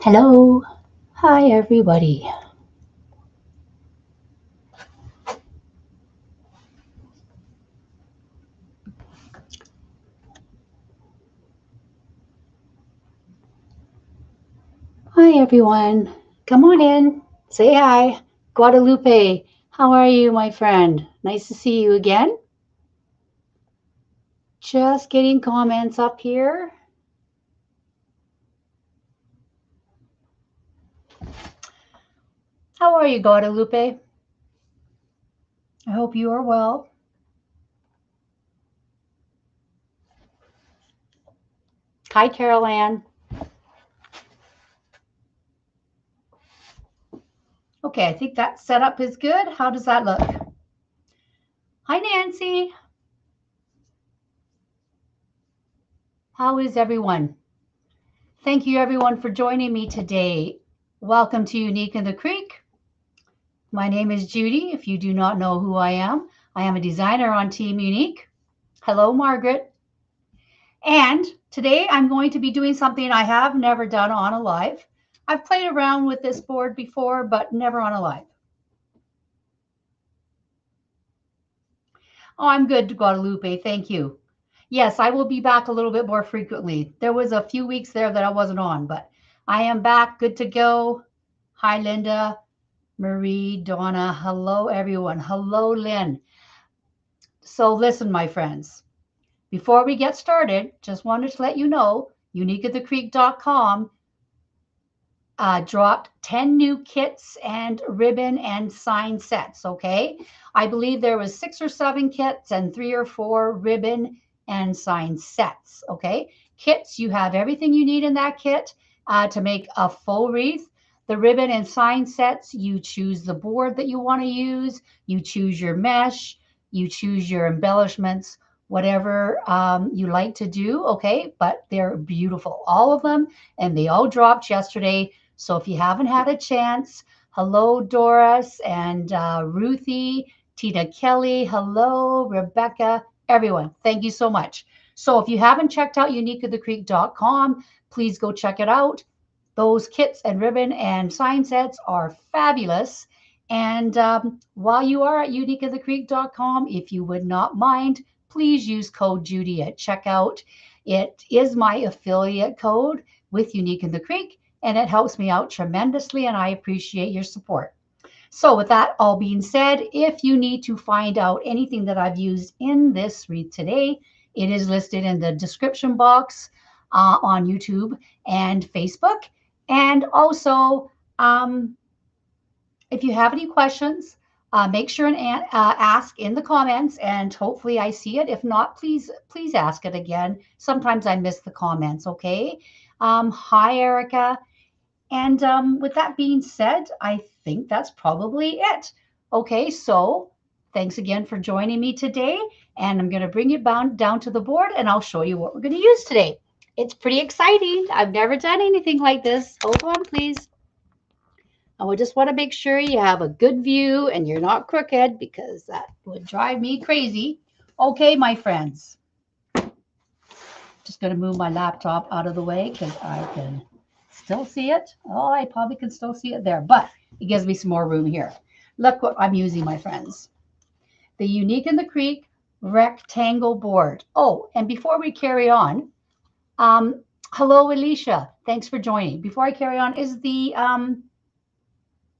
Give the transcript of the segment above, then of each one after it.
Hello. Hi, everybody. Hi, everyone. Come on in. Say hi. Guadalupe, how are you, my friend? Nice to see you again. Just getting comments up here. How are you, Guadalupe? I hope you are well. Hi, Carol Ann. Okay, I think that setup is good. How does that look? Hi, Nancy. How is everyone? Thank you, everyone, for joining me today. Welcome to Unique in the Creek. My name is Judy. If you do not know who I am a designer on Team Unique. Hello, Margaret. And today I'm going to be doing something I have never done on a live. I've played around with this board before, but never on a live. Oh, I'm good, Guadalupe. Thank you. Yes, I will be back a little bit more frequently. There was a few weeks there that I wasn't on, but I am back, good to go. Hi, Linda, Marie, Donna. Hello, everyone. Hello, Lynn. So listen, my friends. Before we get started, just wanted to let you know, uniqueatthecreek.com dropped 10 new kits and ribbon and sign sets, okay? I believe there was 6 or 7 kits and 3 or 4 ribbon and sign sets, okay? Kits, you have everything you need in that kit to make a full wreath. The ribbon and sign sets, you choose the board that you want to use, you choose your mesh, you choose your embellishments, whatever you like to do, okay? But they're beautiful, all of them, and they all dropped yesterday. So if you haven't had a chance, hello, Doris and Ruthie, Tina Kelly, hello, Rebecca, everyone, thank you so much. So if you haven't checked out uniqueatthecreek.com, please go check it out. Those kits and ribbon and sign sets are fabulous. And while you are at uniqueatthecreek.com, if you would not mind, please use code Judy at checkout. It is my affiliate code with Unique in the Creek, and it helps me out tremendously, and I appreciate your support. So with that all being said, if you need to find out anything that I've used in this wreath today, it is listed in the description box on YouTube and Facebook. And also, if you have any questions, make sure and ask in the comments, and hopefully I see it. If not, please ask it again. Sometimes I miss the comments, okay? Hi, Erica. And with that being said, I think that's probably it. Okay, so thanks again for joining me today. And I'm going to bring you down to the board and I'll show you what we're going to use today. It's pretty exciting. I've never done anything like this. Hold on, please. And we just want to make sure you have a good view and you're not crooked because that would drive me crazy. Okay, my friends. Just going to move my laptop out of the way because I can still see it. Oh, I probably can still see it there, but it gives me some more room here. Look what I'm using, my friends. The Unique in the Creek rectangle board. Oh, and before we carry on, hello, Alicia. Thanks for joining. Before I carry on, is the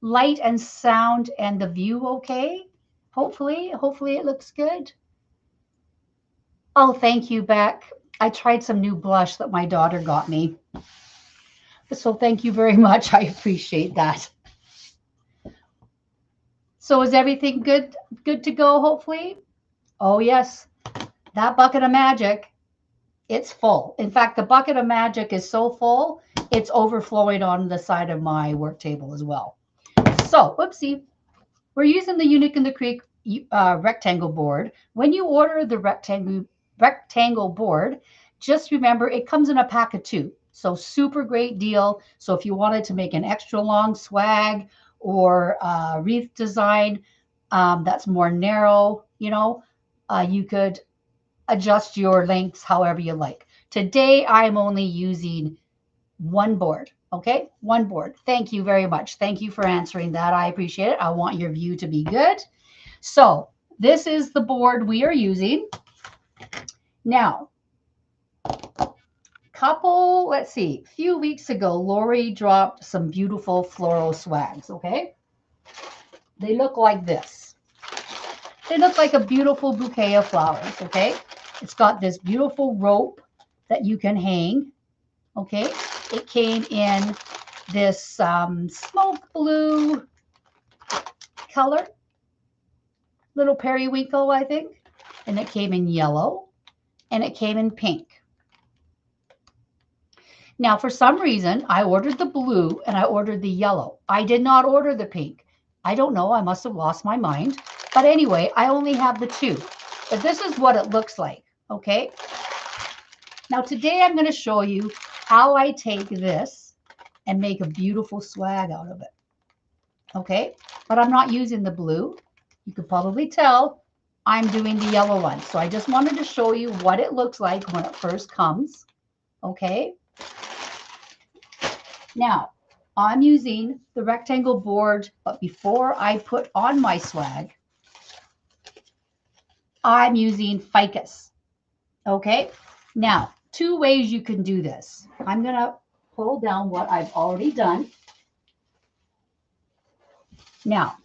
light and sound and the view okay? Hopefully it looks good. Oh, thank you, Beck. I tried some new blush that my daughter got me. So thank you very much. I appreciate that. So is everything good to go, hopefully? Oh, yes. That bucket of magic, it's full. In fact, the bucket of magic is so full, it's overflowing on the side of my work table as well. So, whoopsie. We're using the Unique in the Creek rectangle board. When you order the rectangle board, just remember it comes in a pack of 2. So super great deal. So if you wanted to make an extra long swag or wreath design that's more narrow, you could adjust your lengths however you like. Today, I'm only using one board. Okay, one board. Thank you very much. Thank you for answering that. I appreciate it. I want your view to be good. So this is the board we are using. Now, let's see, a few weeks ago, Lori dropped some beautiful floral swags, okay? They look like this. They look like a beautiful bouquet of flowers, okay? It's got this beautiful rope that you can hang, okay? It came in this smoke blue color, little periwinkle, I think, and it came in yellow, and it came in pink. Now, for some reason, I ordered the blue and I ordered the yellow. I did not order the pink. I don't know. I must have lost my mind. But anyway, I only have the two. But this is what it looks like, okay? Now, today I'm going to show you how I take this and make a beautiful swag out of it, okay? But I'm not using the blue. You could probably tell I'm doing the yellow one. So I just wanted to show you what it looks like when it first comes, okay? Now, I'm using the rectangle board, but before I put on my swag, I'm using ficus, okay? Now, two ways you can do this. I'm going to pull down what I've already done. Now,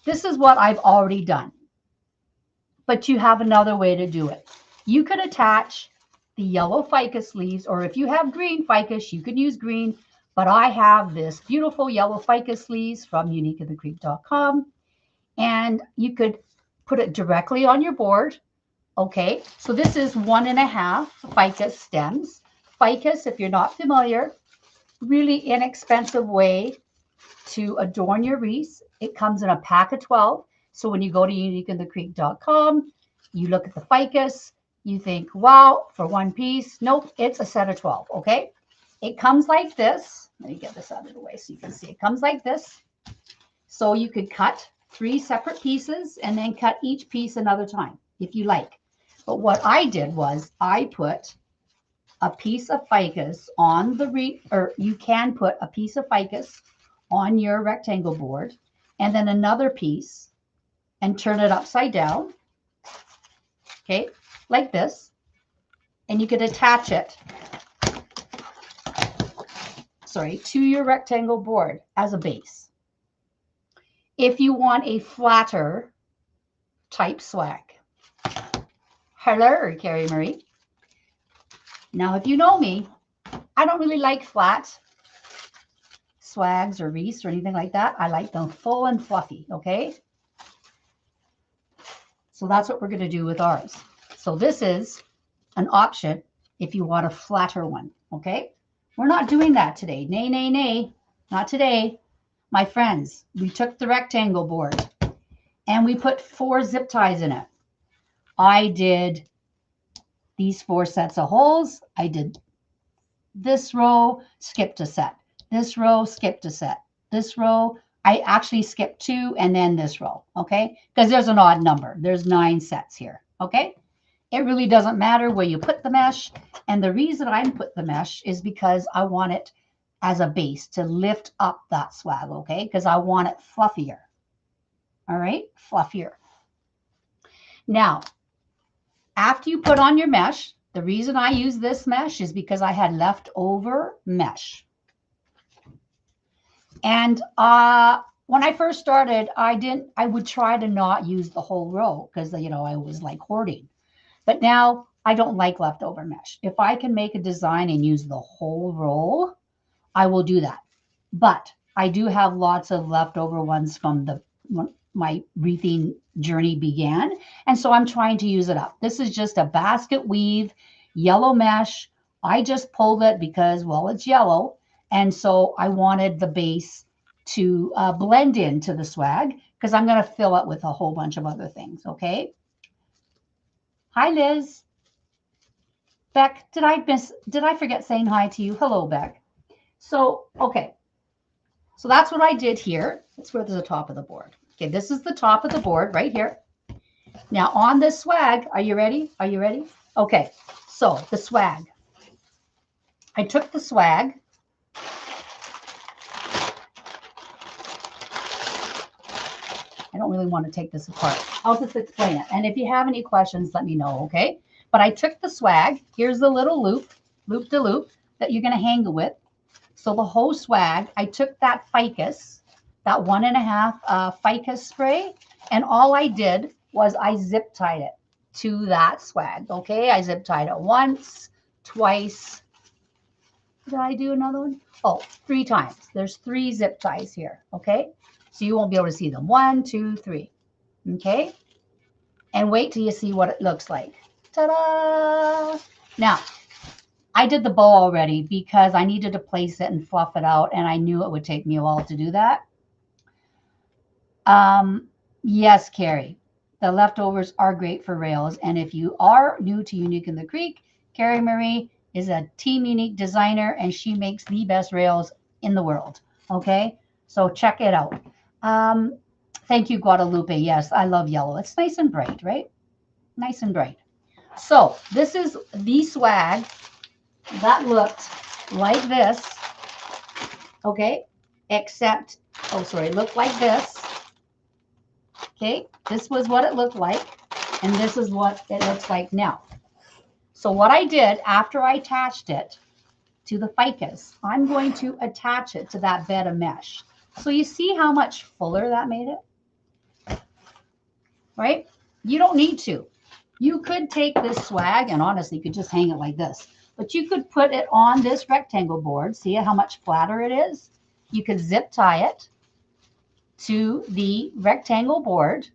this is what I've already done, but you have another way to do it. You could attach the yellow ficus leaves, or if you have green ficus, you can use green. But I have this beautiful yellow ficus leaves from uniqueinthecreek.com, and you could put it directly on your board. Okay, so this is 1.5 ficus stems. Ficus, if you're not familiar, really inexpensive way to adorn your wreaths. It comes in a pack of 12. So when you go to uniqueinthecreek.com, you look at the ficus, you think, wow, for one piece. Nope, it's a set of 12, okay? It comes like this. Let me get this out of the way so you can see. It comes like this. So you could cut 3 separate pieces and then cut each piece another time if you like. But what I did was I put a piece of ficus on the wreath, or you can put a piece of ficus on your rectangle board and then another piece and turn it upside down, okay, like this. And you could attach it, to your rectangle board as a base. If you want a flatter type swag. Hello, Carrie Marie. Now, if you know me, I don't really like flat swags or wreaths or anything like that. I like them full and fluffy, okay? So that's what we're going to do with ours. So this is an option if you want a flatter one, okay? We're not doing that today. Nay, nay, nay, not today. My friends, we took the rectangle board and we put 4 zip ties in it. I did these 4 sets of holes. I did this row, skipped a set. This row, skipped a set. This row, I actually skipped 2 and then this row, okay? Because there's an odd number. There's 9 sets here, okay? It really doesn't matter where you put the mesh. And the reason I put the mesh is because I want it as a base to lift up that swag, okay? Because I want it fluffier. All right, fluffier. Now, after you put on your mesh, the reason I use this mesh is because I had leftover mesh. And when I first started, I would try to not use the whole row because, you know, I was like hoarding. But now I don't like leftover mesh. If I can make a design and use the whole roll, I will do that. But I do have lots of leftover ones from when my wreathing journey began. And so I'm trying to use it up. This is just a basket weave, yellow mesh. I just pulled it because, well, it's yellow. And so I wanted the base to blend into the swag because I'm going to fill it with a whole bunch of other things, okay? Hi, Liz. Beck, did I forget saying hi to you? Hello, Beck. So, okay. So that's what I did here. That's where there's the top of the board. Okay, this is the top of the board right here. Now on this swag, are you ready? Are you ready? Okay, so the swag. I took the swag I don't really want to take this apart. I'll just explain it. And if you have any questions, let me know, okay? But I took the swag. Here's the little loop-de-loop that you're going to hang it with. So the whole swag, I took that ficus, that 1.5 ficus spray, and all I did was I zip tied it to that swag, okay? I zip tied it once, twice. Did I do another one? Oh, 3 times. There's 3 zip ties here, okay? So you won't be able to see them. 1, 2, 3, okay? And wait till you see what it looks like. Ta-da! Now, I did the bow already because I needed to place it and fluff it out, and I knew it would take me a while to do that. Yes, Carrie, the leftovers are great for rails, and if you are new to Unique in the Creek, Carrie Marie is a Team Unique designer, and she makes the best rails in the world, okay? So check it out. Thank you, Guadalupe. Yes, I love yellow. It's nice and bright, right? Nice and bright. So this is the swag that looked like this, okay? Except, oh, sorry, looked like this. Okay, this was what it looked like, and this is what it looks like now. So what I did after I attached it to the ficus, I'm going to attach it to that bed of mesh. So you see how much fuller that made it, right? You don't need to. You could take this swag, and honestly, you could just hang it like this, but you could put it on this rectangle board. See how much flatter it is? You could zip tie it to the rectangle board,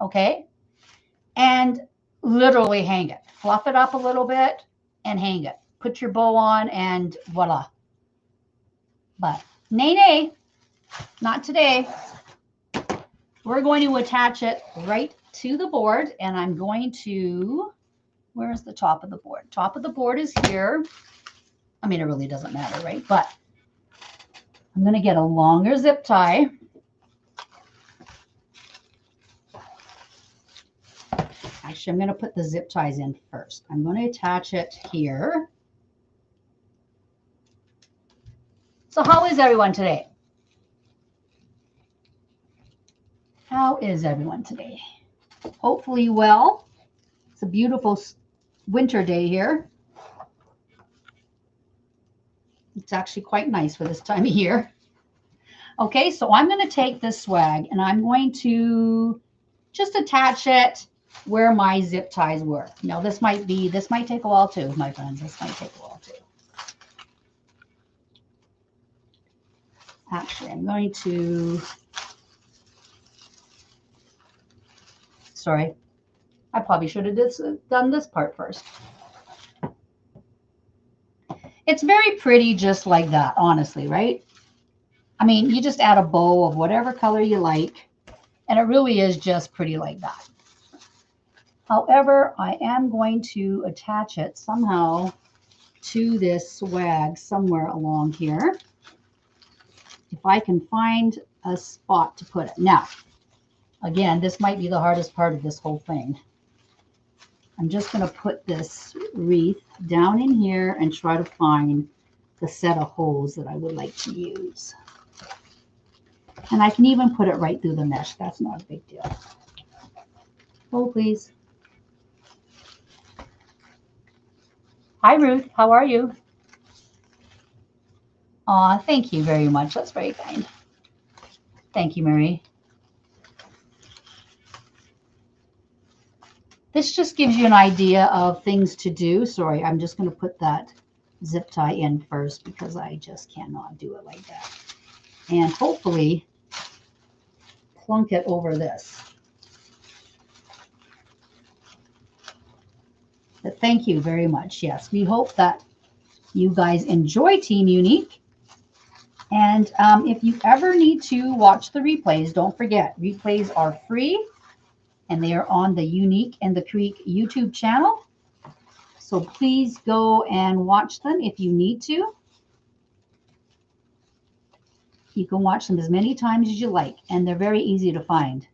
okay, and literally hang it. Fluff it up a little bit and hang it. Put your bow on and voila. But nay, not today. We're going to attach it right to the board, and I'm going to, where's the top of the board? Top of the board is here. I mean, it really doesn't matter, right? But I'm going to get a longer zip tie. Actually, I'm going to put the zip ties in first. I'm going to attach it here. So how is everyone today? How is everyone today? Hopefully well. It's a beautiful winter day here. It's actually quite nice for this time of year. Okay, so I'm going to take this swag and I'm going to just attach it where my zip ties were. Now this might take a while too, my friends. This might take a while too. Actually, I'm going to, sorry, I probably should have done this part first. It's very pretty just like that, honestly, right? I mean, you just add a bow of whatever color you like, and it really is just pretty like that. However, I am going to attach it somehow to this swag somewhere along here. If I can find a spot to put it. Now, again, this might be the hardest part of this whole thing. I'm just going to put this wreath down in here and try to find the set of holes that I would like to use. And I can even put it right through the mesh. That's not a big deal. Oh, please. Hi, Ruth. How are you? Aw, thank you very much. That's very kind. Thank you, Marie. This just gives you an idea of things to do. Sorry, I'm just going to put that zip tie in first because I just cannot do it like that. And hopefully plunk it over this. But thank you very much. Yes, we hope that you guys enjoy Team Unique. And if you ever need to watch the replays, don't forget, replays are free and they are on the Unique and the Creek YouTube channel. So please go and watch them if you need to. You can watch them as many times as you like, and they're very easy to find.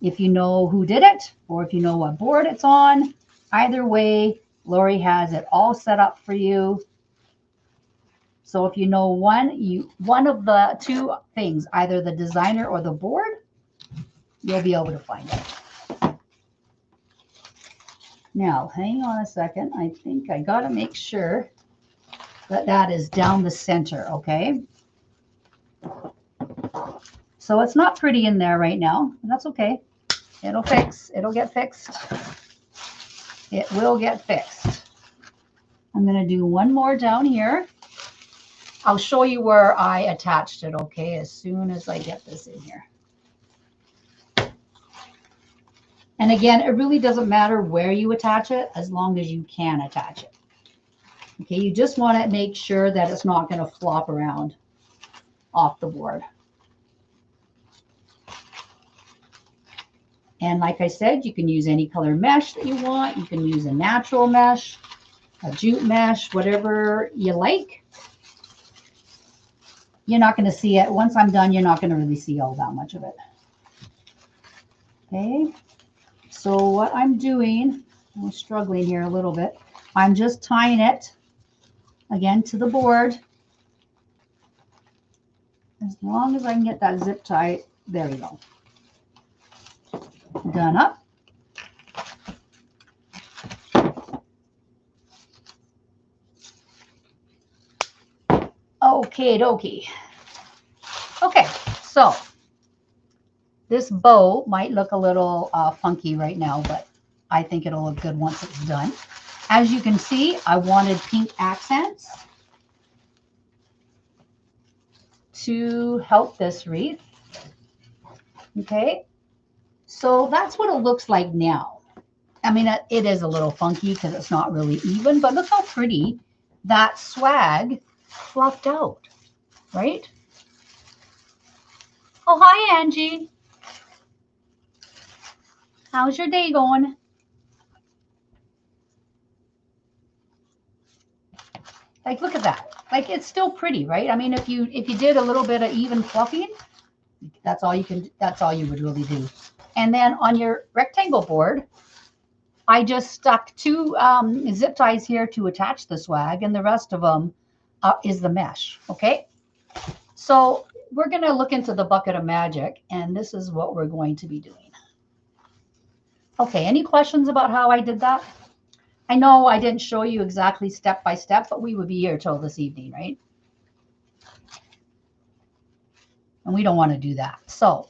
If you know who did it, or if you know what board it's on, either way, Lori has it all set up for you. So if you know one of the two things, either the designer or the board, you'll be able to find it. Now, hang on a second. I think I got to make sure that that is down the center, okay? So it's not pretty in there right now. That's okay. It'll fix. It'll get fixed. It will get fixed. I'm going to do one more down here. I'll show you where I attached it, okay, as soon as I get this in here. And again, it really doesn't matter where you attach it as long as you can attach it. Okay, you just want to make sure that it's not going to flop around off the board. And like I said, you can use any color mesh that you want. You can use a natural mesh, a jute mesh, whatever you like. You're not going to see it. Once I'm done, you're not going to really see all that much of it. Okay, so what I'm doing, I'm struggling here a little bit. I'm just tying it again to the board. As long as I can get that zip tie, there we go. Done up. Okay, dokie. Okay, so this bow might look a little funky right now, but I think it'll look good once it's done. As you can see, I wanted pink accents to help this wreath. Okay, so that's what it looks like now. I mean, it is a little funky because it's not really even, but look how pretty that swag fluffed out, right? Oh, hi, Angie. How's your day going? Like, look at that. Like, it's still pretty, right? I mean, if you did a little bit of even fluffing, that's all you can. That's all you would really do. And then on your rectangle board, I just stuck two zip ties here to attach the swag, and the rest of them is the mesh. Okay, so we're going to look into the bucket of magic, and this is what we're going to be doing. Okay, any questions about how I did that? I know I didn't show you exactly step by step, but we would be here till this evening, right? And we don't want to do that. So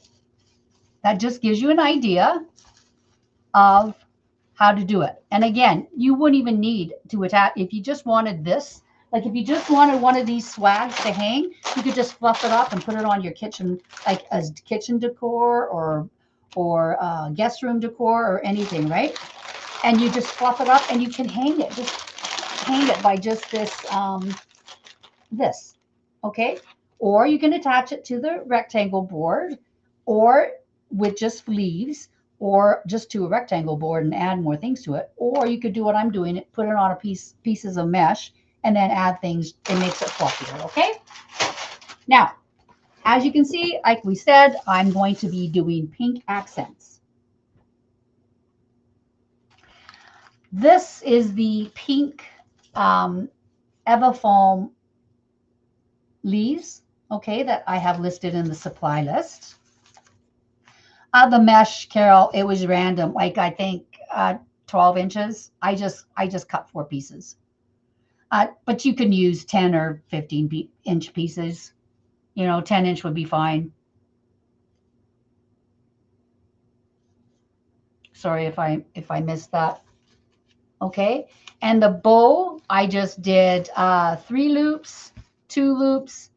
that just gives you an idea of how to do it. And again, you wouldn't even need to attach, if you just wanted this, like if you just wanted one of these swags to hang, you could just fluff it up and put it on your kitchen, like as kitchen decor or guest room decor or anything, right? And you just fluff it up and you can hang it. Just hang it by just this, okay? Or you can attach it to the rectangle board or with just leaves or just to a rectangle board and add more things to it. Or you could do what I'm doing, put it on pieces of mesh and then add things. It makes it fluffier, okay? Now, as you can see, like we said, I'm going to be doing pink accents. This is the pink Evafoam leaves, okay, that I have listed in the supply list. The mesh, Carol, it was random, like I think 12 inches. I just cut 4 pieces. But you can use 10 or 15-inch pieces. You know, 10-inch would be fine. Sorry if I missed that. Okay, and the bow, I just did 3 loops, 2 loops.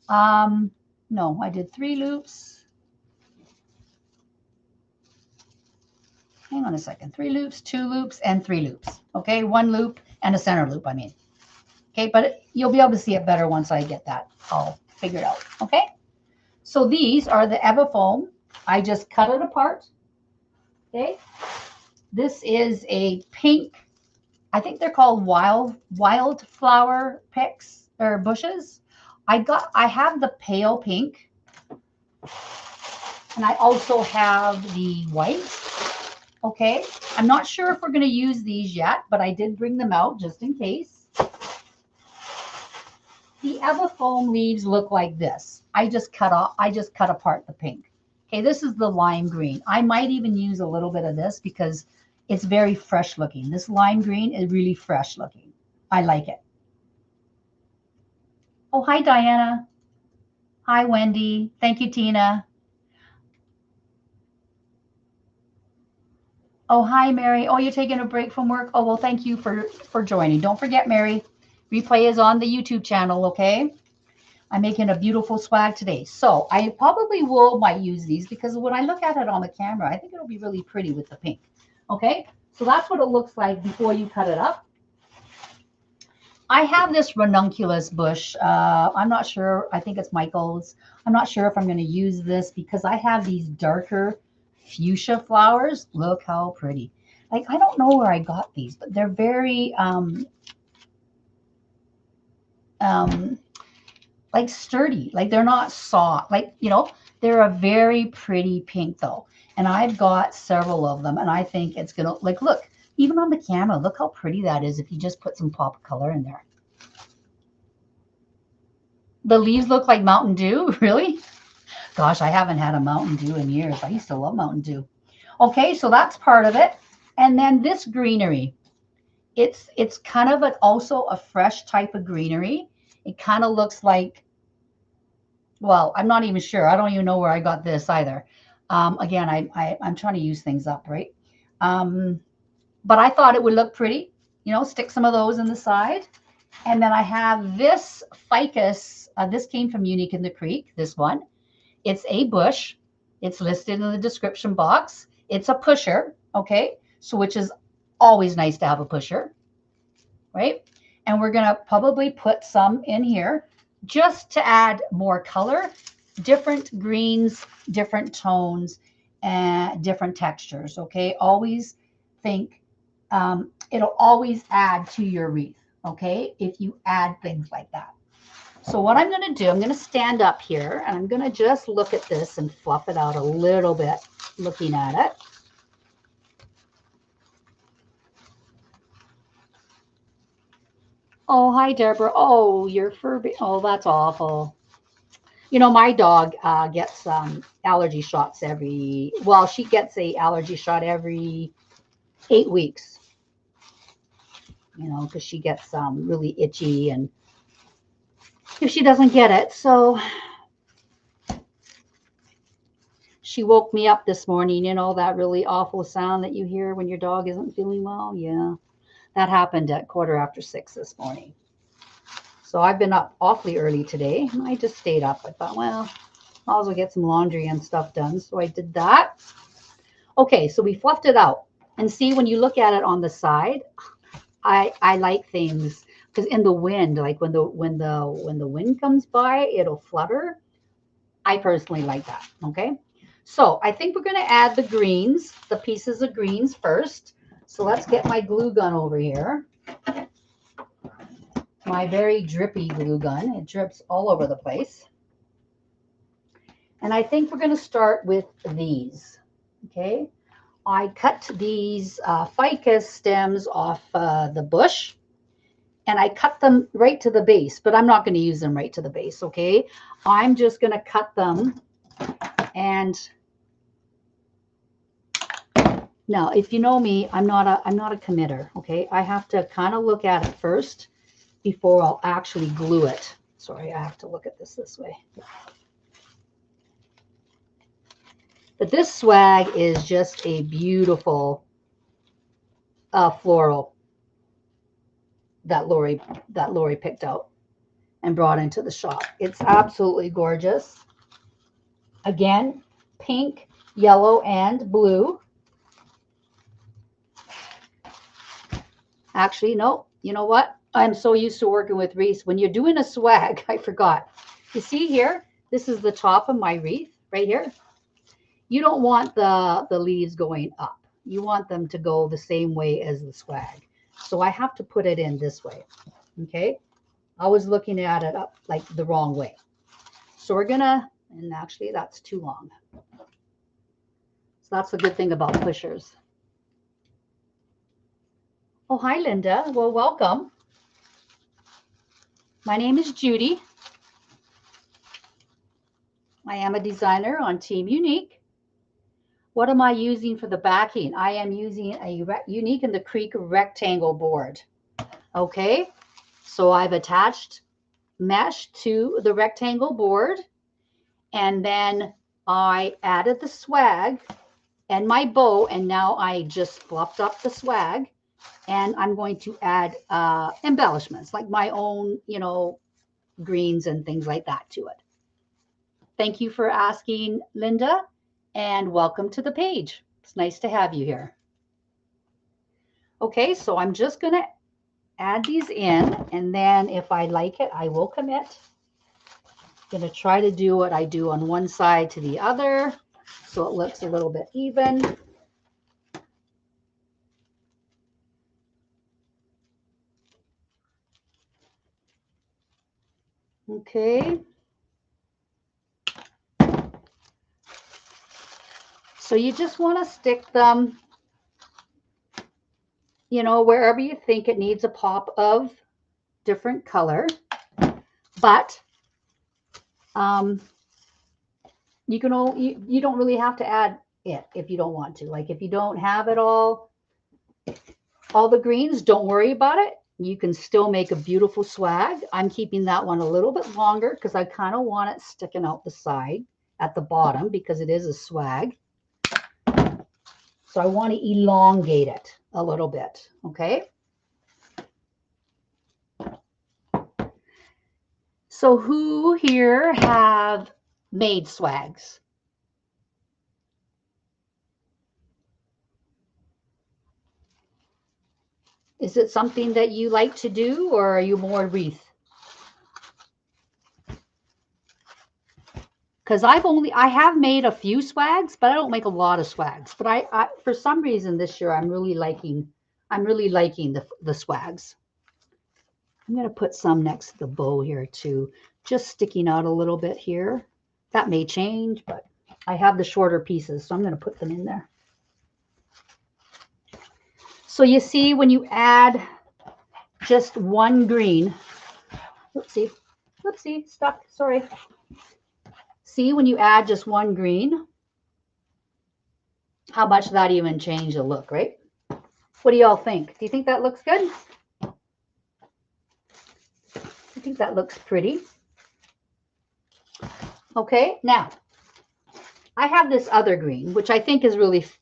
No, I did 3 loops. Hang on a second. 3 loops, 2 loops, and 3 loops. Okay, 1 loop and a center loop, I mean. Okay, but you'll be able to see it better once I get that all figured out. Okay, so these are the Evafoam. I just cut it apart. Okay, this is a pink, I think they're called wildflower picks or bushes. I have the pale pink, and I also have the white. Okay, I'm not sure if we're going to use these yet, but I did bring them out just in case. The Evafoam leaves look like this. I just cut apart the pink. Okay, this is the lime green. I might even use a little bit of this because it's very fresh looking. This lime green is really fresh looking. I like it. Oh, hi, Diana. Hi, Wendy. Thank you, Tina. Oh, hi, Mary. Oh, you're taking a break from work? Oh, well, thank you for joining. Don't forget, Mary, replay is on the YouTube channel, okay? I'm making a beautiful swag today. So I probably might use these because when I look at it on the camera, I think it'll be really pretty with the pink. Okay, so that's what it looks like before you cut it up. I have this ranunculus bush. I'm not sure. I think it's Michael's. I'm not sure if I'm going to use this because I have these darker fuchsia flowers. Look how pretty. Like, I don't know where I got these, but they're very like sturdy, like they're not soft, like, you know, they're a very pretty pink though. And I've got several of them and I think it's gonna, like, look, even on the camera, look how pretty that is if you just put some pop of color in there. The leaves look like Mountain Dew. Really? Gosh, I haven't had a Mountain Dew in years. I used to love Mountain Dew. Okay, so that's part of it. And then this greenery, it's kind of also a fresh type of greenery. It kind of looks like, well, I'm not even sure. I don't even know where I got this either. Again, I'm trying to use things up, right? But I thought it would look pretty. You know, stick some of those in the side. And then I have this ficus. This came from Unique in the Creek, this one. It's a bush. It's listed in the description box. It's a pusher, okay? So which is always nice to have a pusher, right? And we're going to probably put some in here just to add more color, different greens, different tones, and different textures, okay? Always think it'll always add to your wreath, okay, if you add things like that. So what I'm going to do, I'm going to stand up here and I'm going to just look at this and fluff it out a little bit looking at it. Oh, hi, Deborah. Oh, your fur. Oh, that's awful. You know, my dog gets allergy shots well, she gets a allergy shot every 8 weeks, you know, because she gets really itchy and if she doesn't get it. So she woke me up this morning, you know, that really awful sound that you hear when your dog isn't feeling well. Yeah, that happened at 6:15 this morning. So I've been up awfully early today. I just stayed up. I thought, well, I'll also get some laundry and stuff done. So I did that. Okay, so we fluffed it out. And see, when you look at it on the side, I like things because in the wind, like when the wind comes by, it'll flutter. I personally like that. Okay. So I think we're going to add the greens, the pieces of greens first. So let's get my glue gun over here. My very drippy glue gun. It drips all over the place. And I think we're going to start with these. Okay. I cut these ficus stems off the bush and I cut them right to the base, but I'm not going to use them right to the base. Okay. I'm just going to cut them. And now, if you know me, I'm not a committer. Okay. I have to kind of look at it first before I'll actually glue it. Sorry, I have to look at this way. But this swag is just a beautiful floral that Lori picked out and brought into the shop. It's absolutely gorgeous. Again, pink, yellow, and blue. Actually, no, you know what? I'm so used to working with wreaths. When you're doing a swag, I forgot. You see here, this is the top of my wreath right here. You don't want the leaves going up. You want them to go the same way as the swag. So I have to put it in this way. Okay. I was looking at it up like the wrong way. So we're gonna, and actually that's too long. So that's the good thing about pushers. Oh, hi, Linda. Well, welcome. My name is Judy. I am a designer on Team Unique. What am I using for the backing? I am using a Unique in the Creek rectangle board. Okay, so I've attached mesh to the rectangle board, and then I added the swag and my bow, and now I just fluffed up the swag, and I'm going to add embellishments like my own, greens and things like that to it. Thank you for asking, Linda, and welcome to the page. It's nice to have you here. Okay, so I'm just going to add these in, and then if I like it, I will commit. I'm going to try to do what I do on one side to the other so it looks a little bit even. Okay. So you just want to stick them, wherever you think it needs a pop of different color. But you don't really have to add it if you don't want to. Like if you don't have it all the greens, don't worry about it. You can still make a beautiful swag. I'm keeping that one a little bit longer because I kind of want it sticking out the side at the bottom because it is a swag. So I want to elongate it a little bit, okay? So who here have made swags? Is it something that you like to do, or are you more wreath? Because I have made a few swags, but I don't make a lot of swags. But I for some reason this year I'm really liking the swags. I'm going to put some next to the bow here too, just sticking out a little bit here. That may change, but I have the shorter pieces, so I'm going to put them in there. So you see when you add just one green, whoopsie, stuck, sorry. See when you add just one green, how much that even changed the look, right? What do y'all think? Do you think that looks good? I think that looks pretty. Okay, now I have this other green, which I think is really pretty.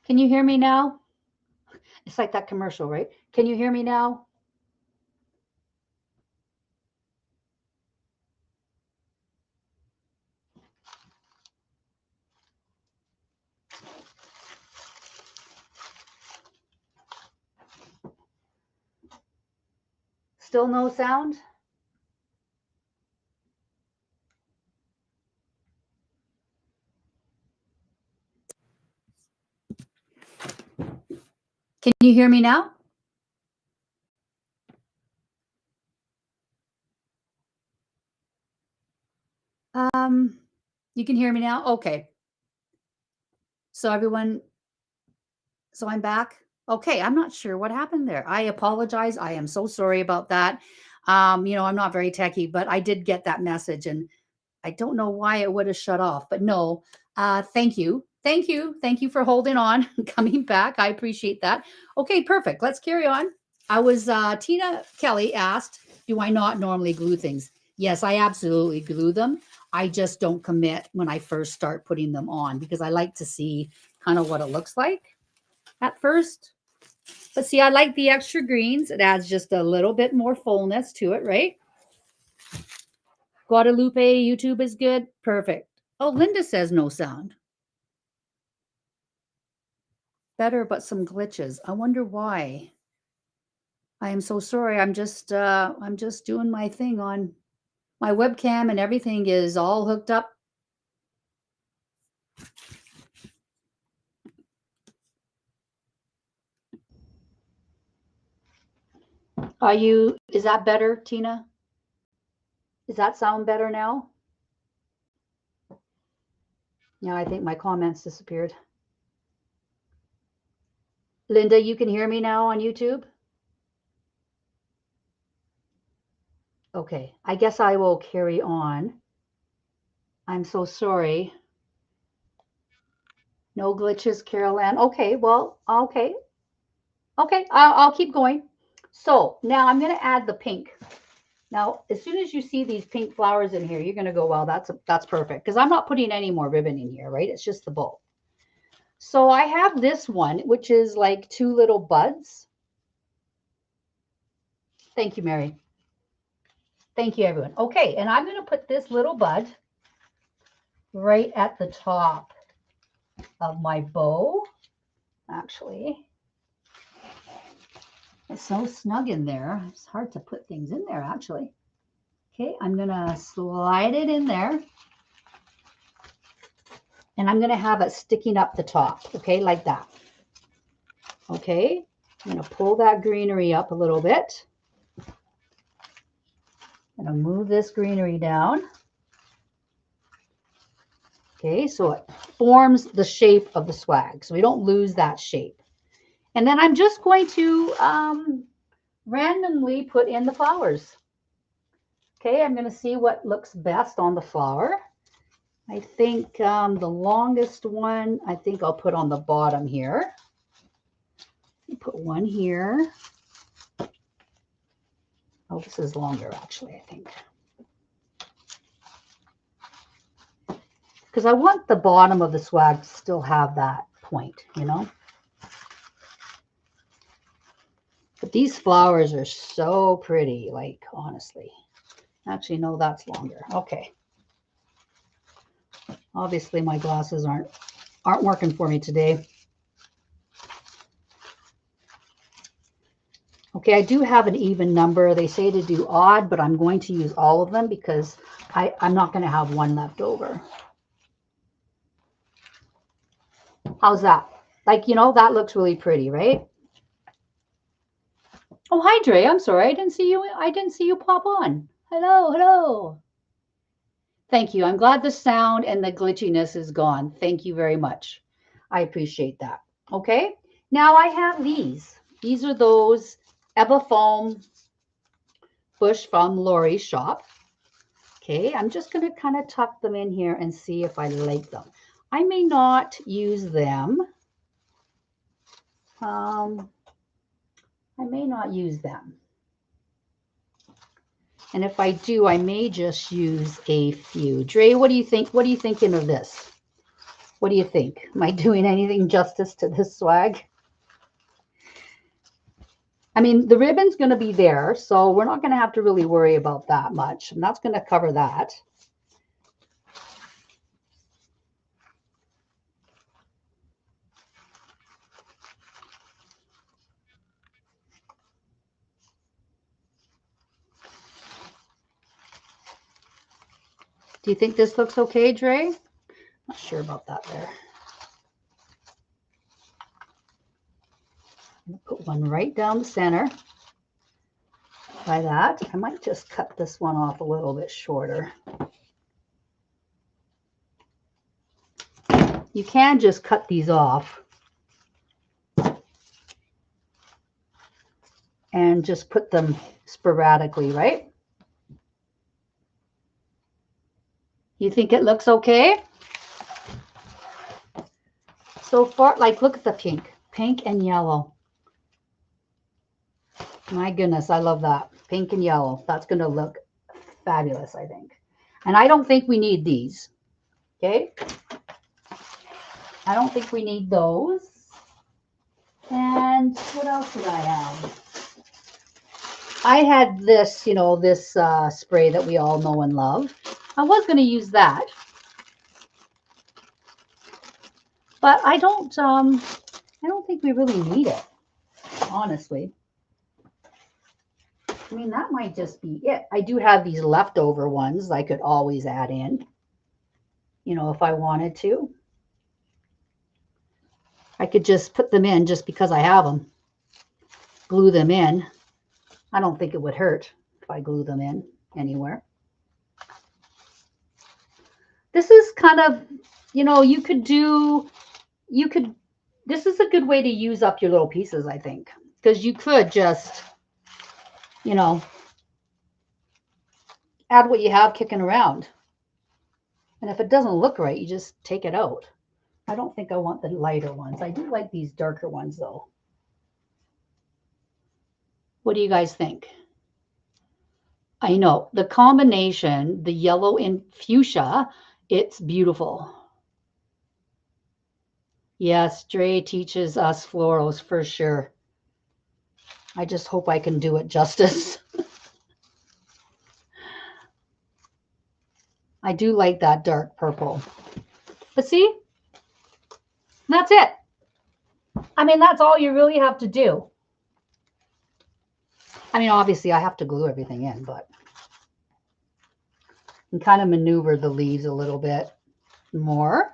Can you hear me now? It's like that commercial, right? Can you hear me now? Still no sound? Can you hear me now? You can hear me now? Okay. So everyone, so I'm back. Okay, I'm not sure what happened there. I apologize. I am so sorry about that. I'm not very techy, but I did get that message and I don't know why it would have shut off, but no. Thank you. Thank you. Thank you for holding on and coming back. I appreciate that. Okay, perfect. Let's carry on. Tina Kelly asked, do I not normally glue things? Yes, I absolutely glue them. I just don't commit when I first start putting them on because I like to see kind of what it looks like at first. But see, I like the extra greens. It adds just a little bit more fullness to it, right? Guadalupe, YouTube is good. Perfect. Oh, Linda says no sound. Better, but some glitches. I wonder why. I am so sorry. I'm just doing my thing on my webcam and everything is all hooked up. Is that better, Tina? Does that sound better now? Yeah, I think my comments disappeared. Linda, you can hear me now on YouTube? Okay, I guess I will carry on. I'm so sorry. No glitches, Carol Ann. Okay, well, okay. Okay, I'll keep going. So now I'm going to add the pink. Now, as soon as you see these pink flowers in here, you're going to go, well, that's perfect. Because I'm not putting any more ribbon in here, right? It's just the bowl. So I have this one, which is like two little buds. Thank you, Mary. Thank you, everyone. Okay, and I'm going to put this little bud right at the top of my bow. Actually, it's so snug in there. It's hard to put things in there, actually. Okay, I'm going to slide it in there. And I'm going to have it sticking up the top, okay, like that. Okay, I'm going to pull that greenery up a little bit. I'm going to move this greenery down. Okay, so it forms the shape of the swag, so we don't lose that shape. And then I'm just going to randomly put in the flowers. Okay, I'm going to see what looks best on the flower. I think the longest one, I think I'll put on the bottom here. Put one here. Oh, this is longer, actually, I think. Because I want the bottom of the swag to still have that point, you know? But these flowers are so pretty, like, honestly. Actually, no, that's longer. Okay. Obviously, my glasses aren't working for me today. Okay, I do have an even number. They say to do odd, but I'm going to use all of them because I'm not going to have one left over. How's that? Like, you know, that looks really pretty, right? Oh, hi, Dre. I'm sorry. I didn't see you pop on. Hello, hello. Thank you. I'm glad the sound and the glitchiness is gone. Thank you very much. I appreciate that. Okay. Now I have these. These are those Eva Foam bush from Lori's shop. Okay. I'm just going to kind of tuck them in here and see if I like them. I may not use them. I may not use them. And if I do, I may just use a few. Dre, what do you think? What are you thinking of this? What do you think? Am I doing anything justice to this swag? I mean, the ribbon's going to be there, so we're not going to have to really worry about that much. And that's going to cover that. Do you think this looks okay, Dre? Not sure about that there. I'm going to put one right down the center. Try that. I might just cut this one off a little bit shorter. you can just cut these off and just put them sporadically, right? You think it looks okay? So far, like, look at the pink and yellow. My goodness, I love that. Pink and yellow. That's going to look fabulous, I think. And I don't think we need these. Okay? I don't think we need those. And what else did I have? I had this, you know, this spray that we all know and love. I was going to use that. But I don't think we really need it, honestly. I mean, that might just be it. I do have these leftover ones I could always add in, you know, if I wanted to. I could just put them in just because I have them. Glue them in. I don't think it would hurt if I glue them in anywhere. This is kind of, you know, this is a good way to use up your little pieces, I think, because you could just, you know, add what you have kicking around. And if it doesn't look right, you just take it out. I don't think I want the lighter ones. I do like these darker ones, though. What do you guys think? I know the combination, the yellow and fuchsia, it's beautiful. Yes, Dre teaches us florals for sure. I just hope I can do it justice. I do like that dark purple. But see, that's it. I mean, that's all you really have to do. I mean, obviously I have to glue everything in, but you can kind of maneuver the leaves a little bit more.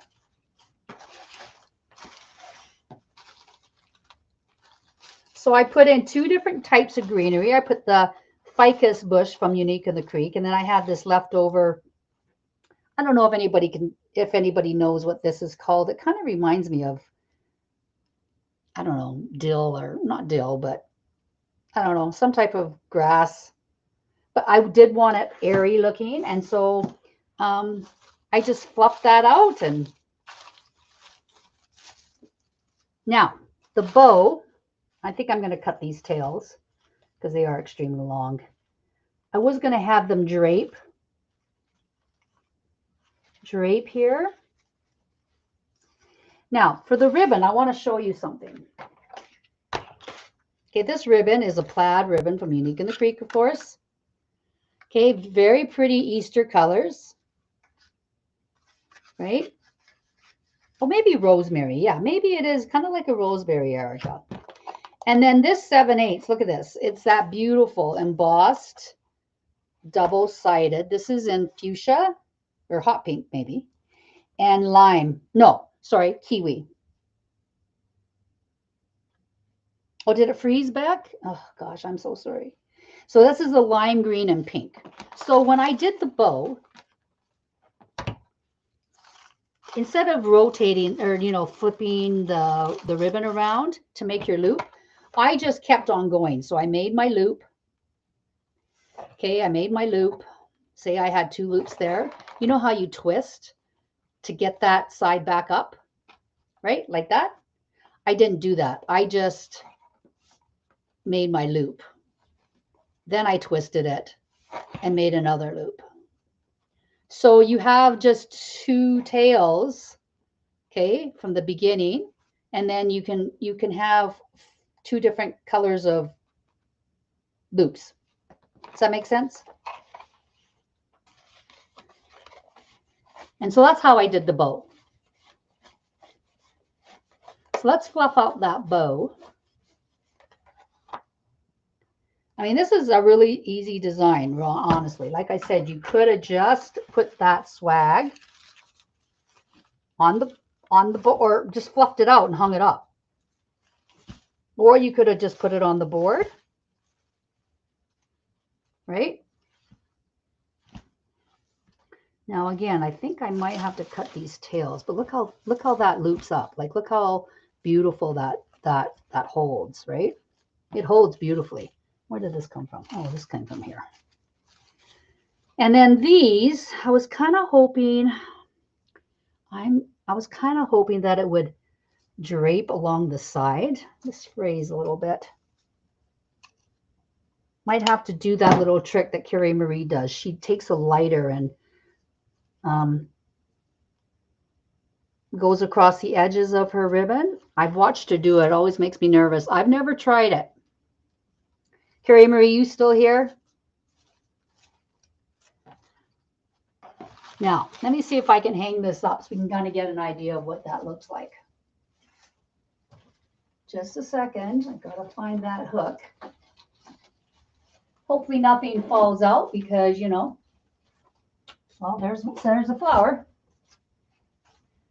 So I put in 2 different types of greenery. I put the ficus bush from Unique in the Creek, and then I had this leftover. I don't know if anybody knows what this is called. It kind of reminds me of, I don't know, dill, or not dill, but I don't know, some type of grass. But I did want it airy looking, and so I just fluffed that out. And now the bow, I think I'm going to cut these tails because they are extremely long. I was going to have them drape here. Now for the ribbon, I want to show you something. Okay, this ribbon is a plaid ribbon from Unique in the Creek, of course. Okay, very pretty Easter colors, right? Oh, maybe rosemary. Yeah, maybe it is kind of like a rosemary, Erica. And then this 7/8, look at this. It's that beautiful embossed, double-sided. This is in fuchsia or hot pink, maybe, and lime. No, sorry, kiwi. Oh, did it freeze back? Oh, gosh, I'm so sorry. So this is the lime green and pink. So when I did the bow, instead of rotating or, you know, flipping the ribbon around to make your loop, I just kept on going. So I made my loop. Okay, I made my loop. Say I had 2 loops there. You know how you twist to get that side back up, right? Like that. I didn't do that. I just made my loop. Then I twisted it and made another loop. So you have just 2 tails, okay, from the beginning, and then you can have 2 different colors of loops. Does that make sense? And so that's how I did the bow. So let's fluff out that bow. I mean, this is a really easy design, honestly. Like I said, you could have just put that swag on the board, or just fluffed it out and hung it up. Or you could have just put it on the board, right? Now again, I think I might have to cut these tails, but look how that loops up. Like look how beautiful that holds, right? It holds beautifully. Where did this come from? Oh, this came from here. And then these, I was kind of hoping that it would drape along the side. Just raise a little bit. Might have to do that little trick that Carrie Marie does. She takes a lighter and goes across the edges of her ribbon. I've watched her do it. It always makes me nervous. I've never tried it. Carrie Marie, you still here? Now, let me see if I can hang this up so we can kind of get an idea of what that looks like. Just a second. I've got to find that hook. Hopefully nothing falls out because, you know, well, there's a flower.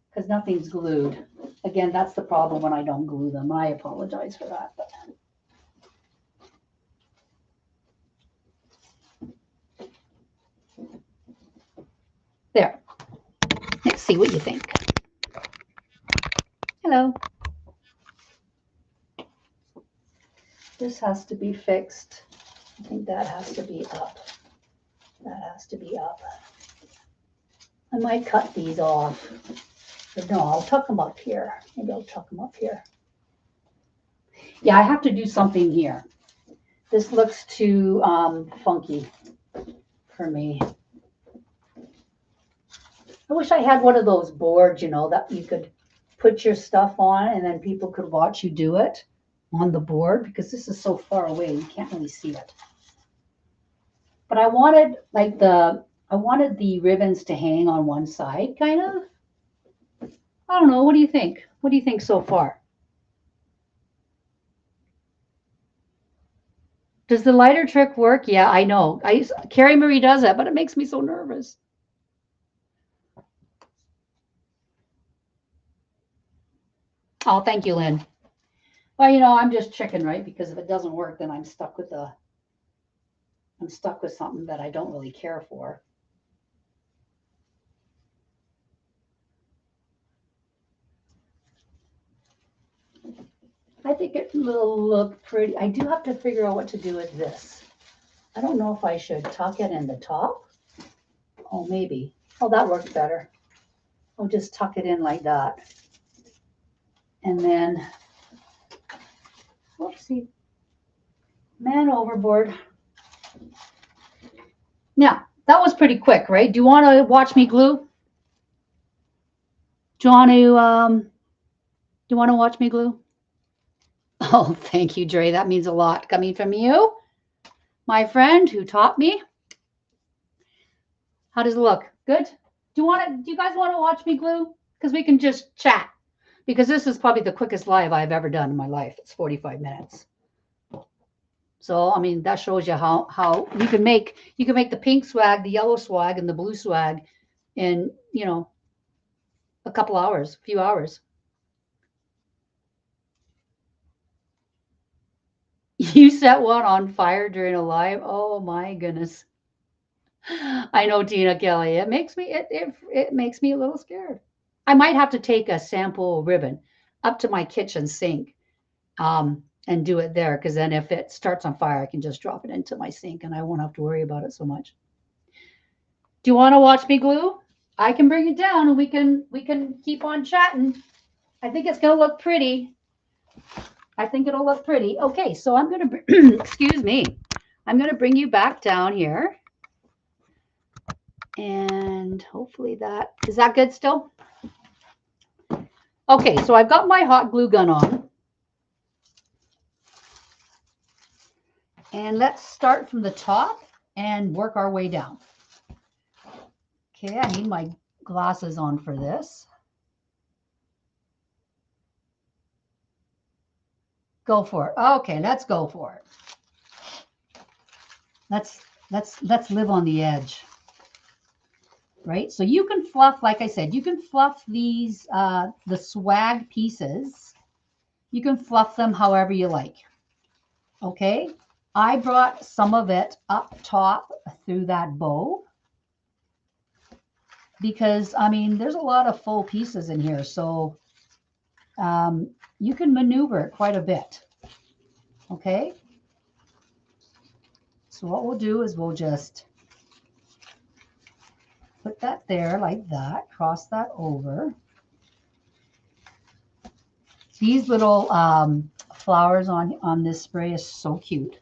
Because nothing's glued. Again, that's the problem when I don't glue them. I apologize for that. But. There. Let's see what you think. Hello. This has to be fixed. I think that has to be up. That has to be up. I might cut these off. But no, I'll tuck them up here. Maybe I'll tuck them up here. Yeah, I have to do something here. This looks too funky for me. I wish I had one of those boards, you know, that you could put your stuff on and then people could watch you do it on the board because this is so far away, you can't really see it. But I wanted like the ribbons to hang on one side, kind of. I don't know. What do you think? What do you think so far? Does the lighter trick work? Yeah, I know. Carrie Marie does it, but it makes me so nervous. Oh, thank you, Lynn. Well, you know, I'm just chicken, right? Because if it doesn't work, then I'm stuck with something that I don't really care for. I think it will look pretty. I do have to figure out what to do with this. I don't know if I should tuck it in the top. Oh, maybe. Oh, that worked better. I'll just tuck it in like that. And then, whoopsie, man overboard. Now, that was pretty quick, right? Do you want to watch me glue? Do you want to watch me glue? Oh, thank you, Dre. That means a lot coming from you, my friend who taught me. How does it look? Good? Do you guys want to watch me glue? Because we can just chat. Because this is probably the quickest live I've ever done in my life. It's 45 minutes. So, I mean, that shows you how you can make the pink swag, the yellow swag, and the blue swag in, you know, a couple hours, a few hours. You set one on fire during a live? Oh my goodness. I know, Tina Kelly. It makes me a little scared. I might have to take a sample ribbon up to my kitchen sink and do it there, because then if it starts on fire, I can just drop it into my sink and I won't have to worry about it so much. Do you want to watch me glue? I can bring it down and we can keep on chatting. I think it's going to look pretty. I think it'll look pretty. Okay, so I'm going to, excuse me, I'm going to bring you back down here. And hopefully is that good still? Okay, so I've got my hot glue gun on. And let's start from the top and work our way down. Okay, I need my glasses on for this. Go for it. Okay, let's go for it. Let's live on the edge. Right? So you can fluff, like I said, you can fluff these, the swag pieces. You can fluff them however you like. Okay? I brought some of it up top through that bow. because, I mean, there's a lot of full pieces in here. So you can maneuver it quite a bit. Okay. So what we'll do is we'll just put that there like that, cross that over. These little flowers on this spray is so cute.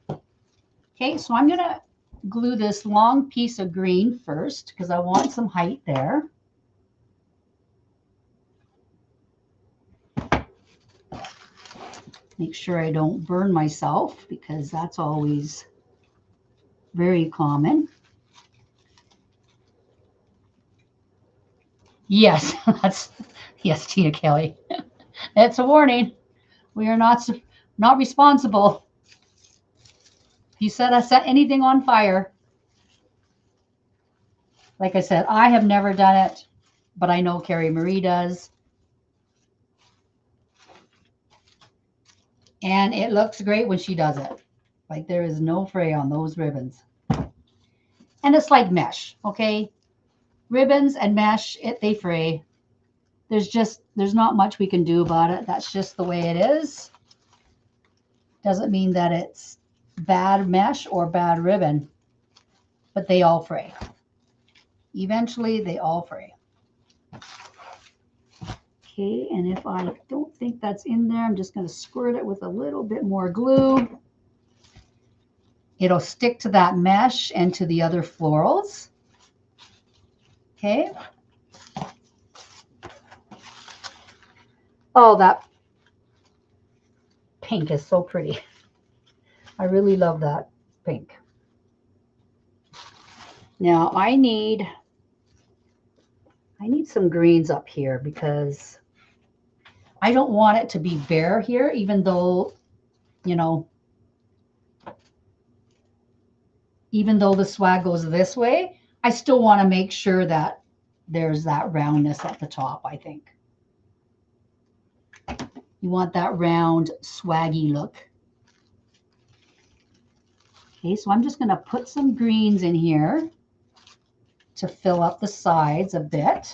Okay, so I'm going to glue this long piece of green first because I want some height there. Make sure I don't burn myself because that's always very common. Yes, yes, Tina Kelly. It's a warning. We are not responsible. If you said I set anything on fire, like I said, I have never done it, but I know Carrie Marie does. And it looks great when she does it. Like there is no fray on those ribbons. And it's like mesh, okay? Ribbons and mesh, they fray. There's not much we can do about it. That's just the way it is. Doesn't mean that it's bad mesh or bad ribbon, but they all fray. Eventually, they all fray. Okay, and if I don't think that's in there, I'm just going to squirt it with a little bit more glue. It'll stick to that mesh and to the other florals. Okay. Oh, that pink is so pretty. I really love that pink. Now I need some greens up here because I don't want it to be bare here, even though, you know, even though the swag goes this way, I still want to make sure that there's that roundness at the top, I think. You want that round, swaggy look. Okay, so I'm just going to put some greens in here to fill up the sides a bit.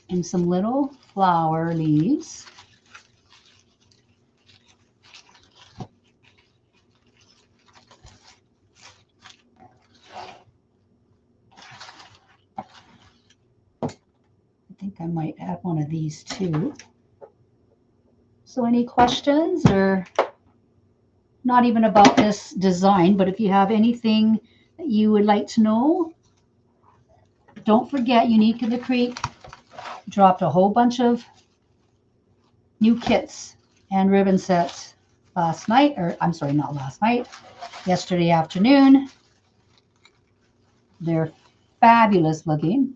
And some little flower leaves. I think I might add one of these too. So any questions, or not even about this design, but if you have anything that you would like to know, don't forget Unique in the Creek dropped a whole bunch of new kits and ribbon sets last night, or I'm sorry, not last night, yesterday afternoon. They're fabulous looking.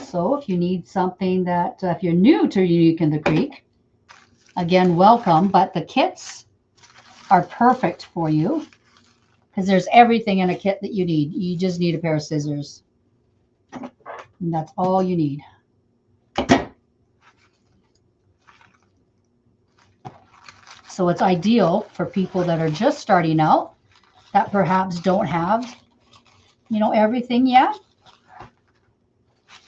So if you need something that, if you're new to Unique in the Creek, again, welcome, but the kits are perfect for you because there's everything in a kit that you need. You just need a pair of scissors. And that's all you need. So it's ideal for people that are just starting out, that perhaps don't have, you know, everything yet.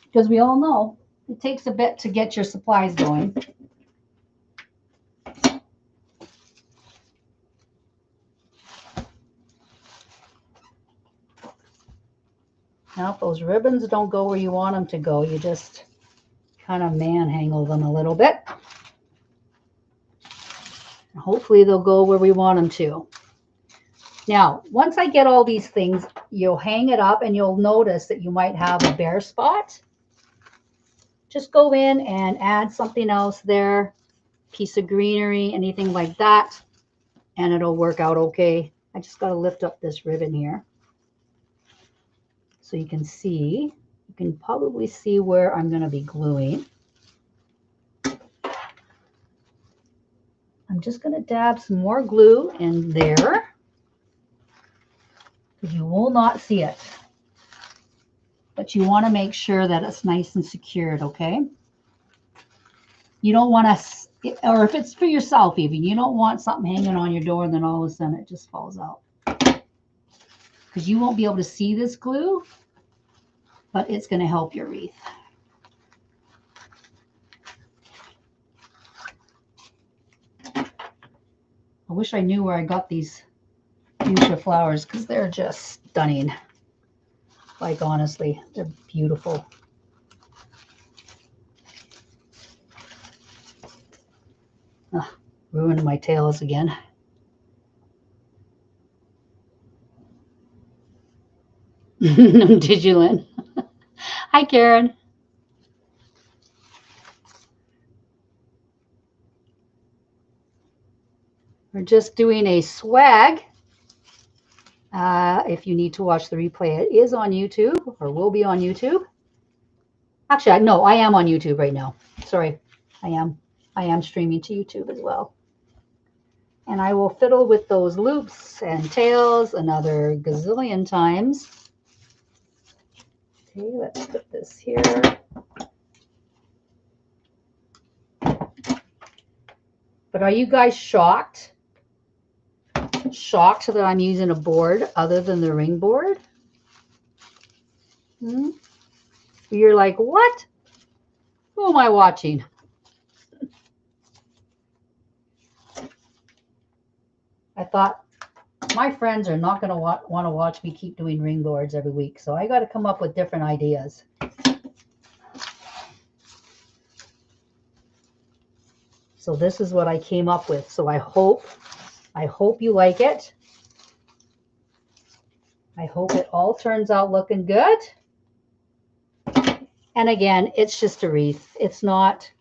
Because we all know it takes a bit to get your supplies going. Now, if those ribbons don't go where you want them to go, you just kind of manhandle them a little bit. Hopefully they'll go where we want them to. Now, once I get all these things, you'll hang it up and you'll notice that you might have a bare spot. Just go in and add something else there, piece of greenery, anything like that, and it'll work out okay. I just got to lift up this ribbon here so you can see. You can probably see where I'm going to be gluing. I'm just going to dab some more glue in there. You will not see it. But you want to make sure that it's nice and secured, okay? You don't want to, or if it's for yourself even, you don't want something hanging on your door and then all of a sudden it just falls out. because you won't be able to see this glue, but it's going to help your wreath. I wish I knew where I got these fuchsia flowers because they're just stunning. Like, honestly, they're beautiful. Ah, ruined my tails again. Did you, Lynn? Hi, Karen. We're just doing a swag. If you need to watch the replay, it is on YouTube, or will be on YouTube. Actually, no, I am on YouTube right now. Sorry, I am streaming to YouTube as well. And I will fiddle with those loops and tails another gazillion times. Okay, let's put this here. But are you guys shocked? Shocked that I'm using a board other than the ring board? You're like, what? Who am I watching? I thought my friends are not going to want to watch me keep doing ring boards every week, so I got to come up with different ideas. So this is what I came up with. So I hope you like it. I hope it all turns out looking good. And again, it's just a wreath. It's not,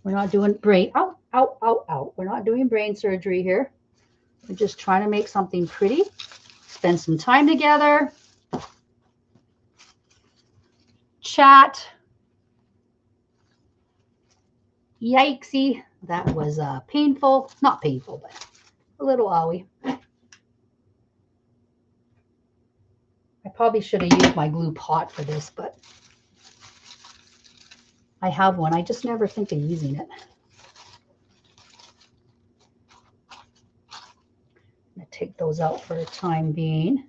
we're not doing brain, ow, ow, ow, ow. We're not doing brain surgery here. We're just trying to make something pretty. Spend some time together. Chat. Yikesy. That was painful. Not painful, but a little owie. I probably should have used my glue pot for this, but I have one. I just never think of using it. I'm going to take those out for the time being.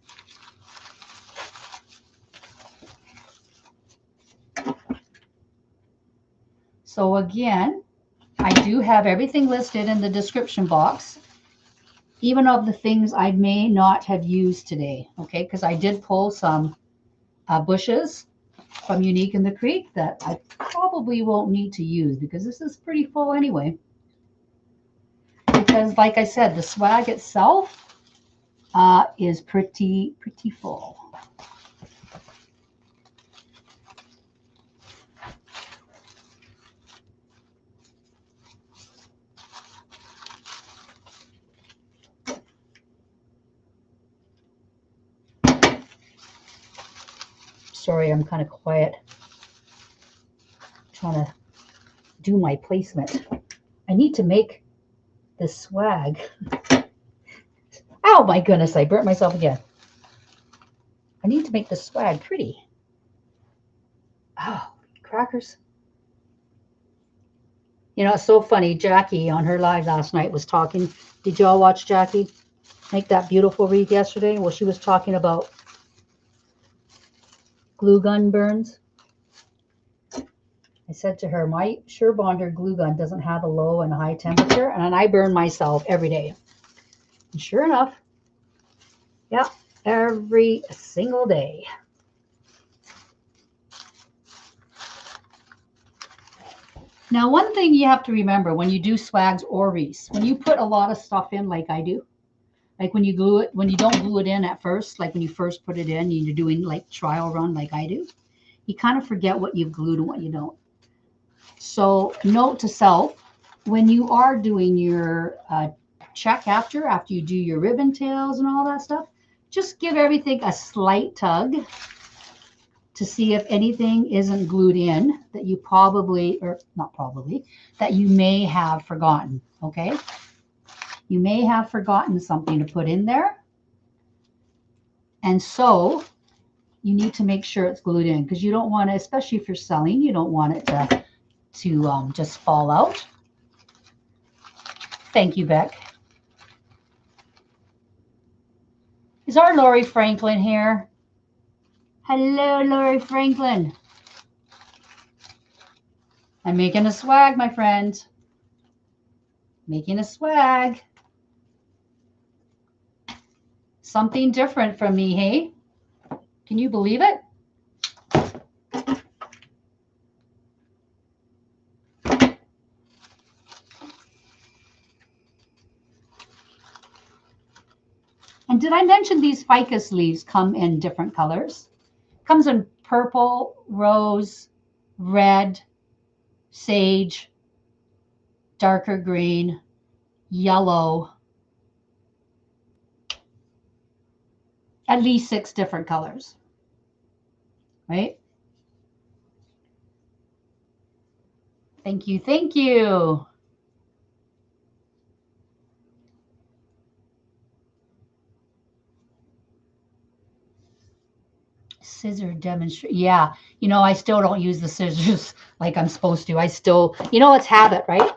So again, I do have everything listed in the description box, even of the things I may not have used today, okay? Because I did pull some bushes from Unique in the Creek that I probably won't need to use because this is pretty full anyway. Because like I said, the swag itself is pretty full. Sorry, I'm kind of quiet. Trying to do my placement. I need to make this swag. Oh my goodness, I burnt myself again. I need to make the swag pretty. Oh, crackers. You know, it's so funny. Jackie on her live last night was talking. Did y'all watch Jackie make that beautiful wreath yesterday? Well, she was talking about glue gun burns. I said to her, my Sure Bonder glue gun doesn't have a low and a high temperature, and I burn myself every day. And sure enough, yeah, every single day. Now, one thing you have to remember when you do swags or wreaths, when you put a lot of stuff in like I do, like when you glue it, when you don't glue it in at first, like when you first put it in, and you're doing like trial run like I do, you kind of forget what you've glued and what you don't. So note to self, when you are doing your check after you do your ribbon tails and all that stuff, just give everything a slight tug to see if anything isn't glued in that you probably, or not probably, that you may have forgotten, okay? You may have forgotten something to put in there. And so you need to make sure it's glued in because you don't want to, especially if you're selling, you don't want it to just fall out. Thank you, Beck. Is our Lori Franklin here? Hello, Lori Franklin. I'm making a swag, my friend. Making a swag. Something different from me, hey? Can you believe it? And did I mention these ficus leaves come in different colors? Comes in purple, rose, red, sage, darker green, yellow, at least 6 different colors, right? Thank you, thank you. Scissor demonstrate. Yeah, you know, I still don't use the scissors like I'm supposed to. I still, you know, it's habit, right?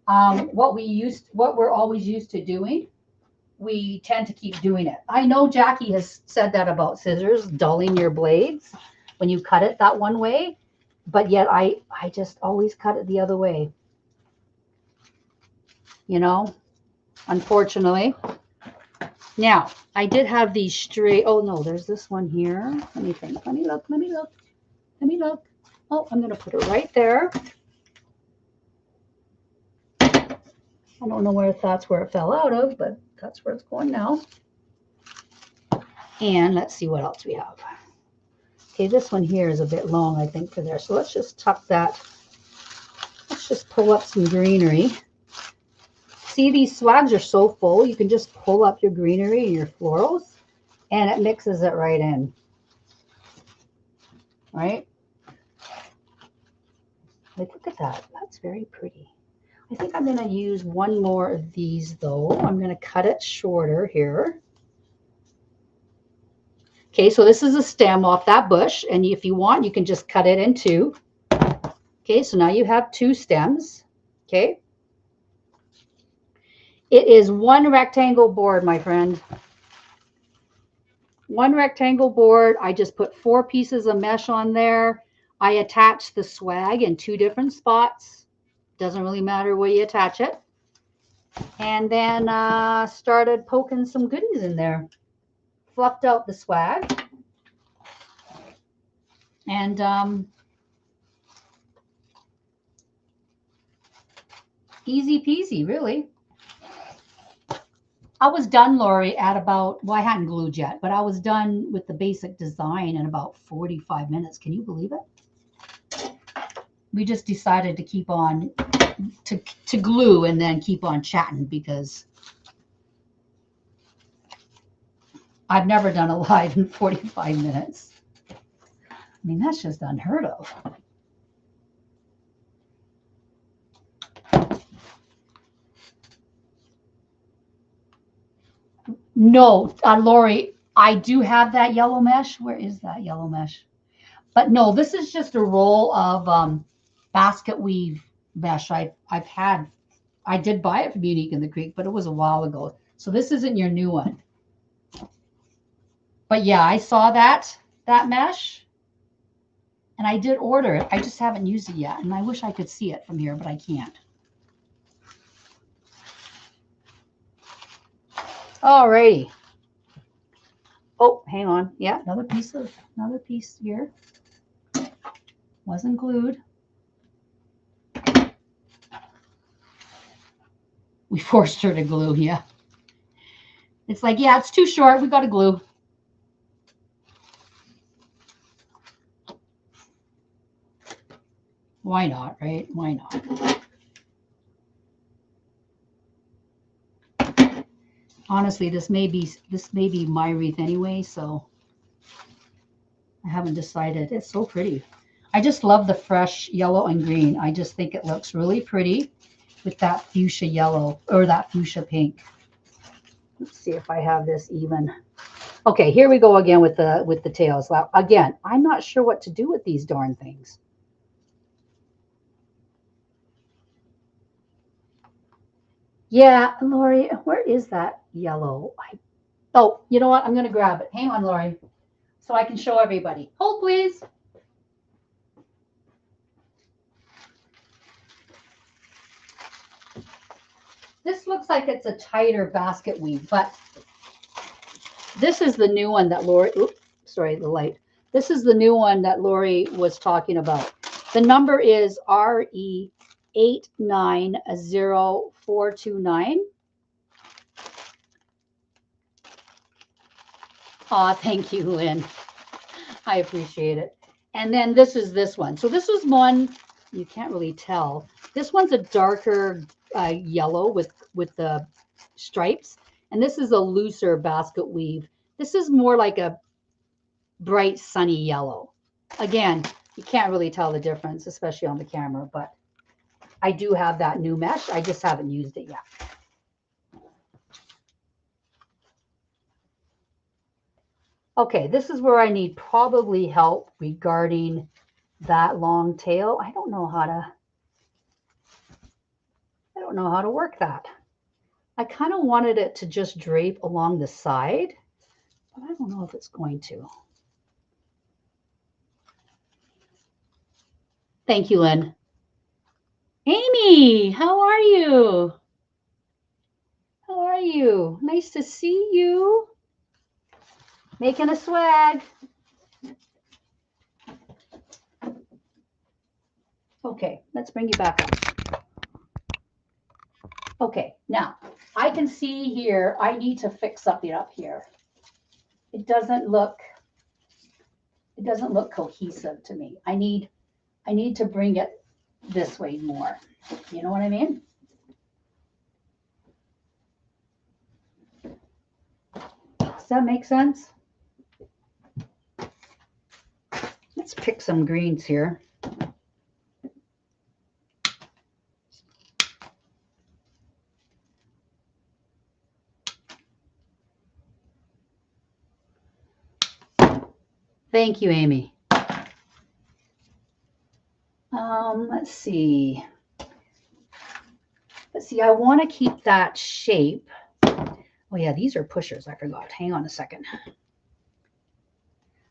What we're always used to doing, we tend to keep doing it. I know Jackie has said that about scissors, dulling your blades when you cut it that one way, but yet I just always cut it the other way. You know, unfortunately. Now, I did have these straight, oh no, there's this one here. Let me think, let me look, let me look, let me look. Oh, I'm gonna put it right there. I don't know where that's where it fell out of, but that's where it's going now. And let's see what else we have. Okay, this one here is a bit long, I think, for there. So let's just tuck that. Let's just pull up some greenery. See, these swags are so full, you can just pull up your greenery and your florals, and it mixes it right in. Right? Like, look at that. That's very pretty. I think I'm going to use one more of these, though. I'm going to cut it shorter here. Okay, so this is a stem off that bush, and if you want, you can just cut it in 2. Okay, so now you have 2 stems. Okay. It is 1 rectangle board, my friend. 1 rectangle board. I just put 4 pieces of mesh on there. I attached the swag in 2 different spots. Doesn't really matter where you attach it. And then started poking some goodies in there. Fluffed out the swag. And easy peasy, really. I was done, Lori, at about, well, I hadn't glued yet, but I was done with the basic design in about 45 minutes. Can you believe it? We just decided to keep on, to glue and then keep on chatting because I've never done a live in 45 minutes. I mean, that's just unheard of. No, Lori, I do have that yellow mesh. Where is that yellow mesh? But no, this is just a roll of basket weave mesh. I did buy it from Unique in the Creek, but it was a while ago. So this isn't your new one. But yeah, I saw that mesh, and I did order it. I just haven't used it yet, and I wish I could see it from here, but I can't. Alrighty. Oh, hang on. Yeah, another piece here. Wasn't glued. We forced her to glue, yeah. It's like, yeah, it's too short. We got to glue. Why not, right? Why not? Honestly, this may be my wreath anyway, so I haven't decided. It's so pretty. I just love the fresh yellow and green. I just think it looks really pretty with that fuchsia yellow or that fuchsia pink. Let's see if I have this even. Okay, here we go again with the tails. Well, again, I'm not sure what to do with these darn things. Yeah, Lori, where is that yellow? Oh, you know what? I'm going to grab it. Hang on, Lori, so I can show everybody. Hold, please. This looks like it's a tighter basket weave, but this is the new one that Lori, oops, sorry, the light. This is the new one that Lori was talking about. The number is RE890429. Aw, thank you, Lynn. I appreciate it. And then this is this one. So this was one, you can't really tell. This one's a darker yellow with the stripes. And this is a looser basket weave. This is more like a bright sunny yellow. Again, you can't really tell the difference, especially on the camera, but I do have that new mesh. I just haven't used it yet. Okay, this is where I need probably help regarding that long tail. I don't know how to work that. I kind of wanted it to just drape along the side, but I don't know if it's going to. Thank you, Lynn. Amy, how are you? How are you? Nice to see you. Making a swag. Okay, let's bring you back up. Okay, now I can see here, I need to fix something up here. It doesn't look cohesive to me. I need to bring it this way more. You know what I mean? Does that make sense? Let's pick some greens here. Thank you, Amy. Let's see. I want to keep that shape. Oh yeah, these are pushers. I forgot. Hang on a second.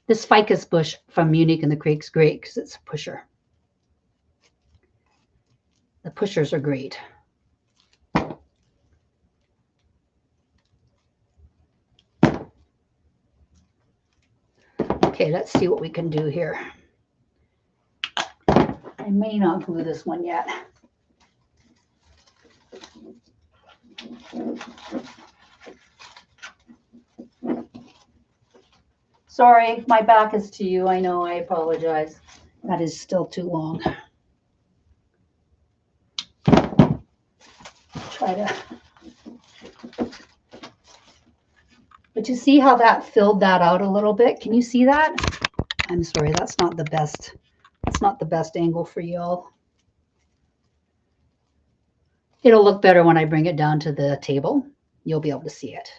This ficus bush from Munich and the Creek's great because it's a pusher. The pushers are great. Okay, let's see what we can do here. I may not glue this one yet. Sorry, my back is to you. I know, I apologize. That is still too long. Try to. But you see how that filled that out a little bit? Can you see that? I'm sorry, that's not the best. That's not the best angle for y'all. It'll look better when I bring it down to the table. You'll be able to see it.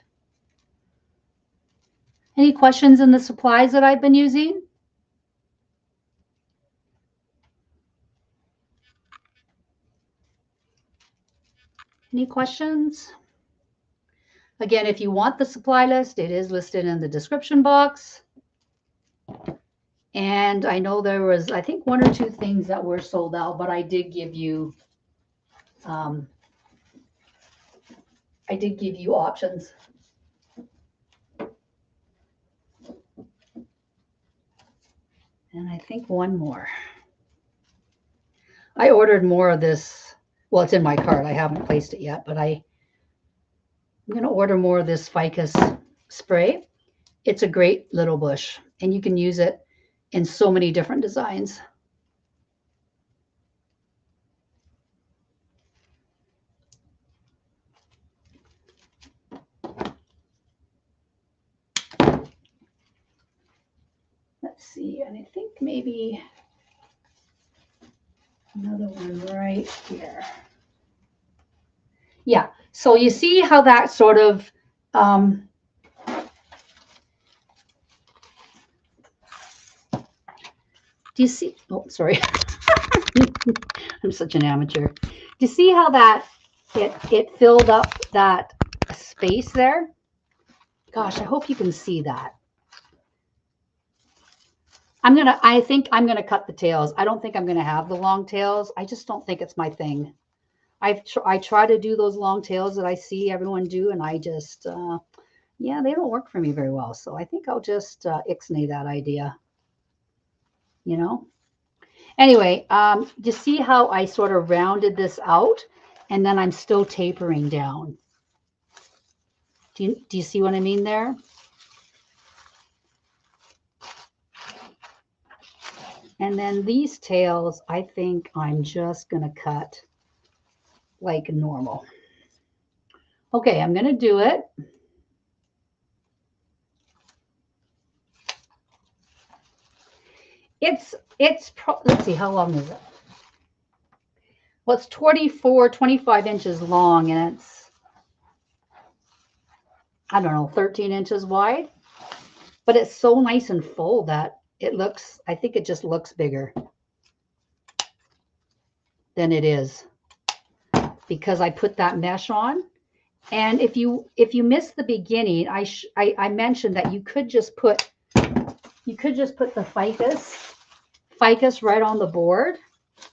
Any questions in the supplies that I've been using? Any questions? Again, if you want the supply list, it is listed in the description box. And I know there was, I think, 1 or 2 things that were sold out, but I did give you options. And I think one more. I ordered more of this. Well, it's in my cart. I haven't placed it yet, but I'm going to order more of this ficus spray. It's a great little bush, and you can use it in so many different designs. Let's see, and I think maybe another one right here. Yeah, so you see how that sort of do you see? Oh, sorry. I'm such an amateur. Do you see how that it filled up that space there? Gosh, I hope you can see that. I think I'm gonna cut the tails. I don't think I'm gonna have the long tails. I just don't think it's my thing. I try to do those long tails that I see everyone do, and I just, yeah, they don't work for me very well. So I think I'll just ixnay that idea, you know? Anyway, you see how I sort of rounded this out, and then I'm still tapering down. Do you see what I mean there? And then these tails, I think I'm just going to cut like normal. Okay, I'm going to do it. Let's see, how long is it? Well, it's 25 inches long, and it's, I don't know, 13 inches wide. But it's so nice and full that it looks, I think it just looks bigger than it is because I put that mesh on. And if you missed the beginning, I mentioned that you could just put the ficus right on the board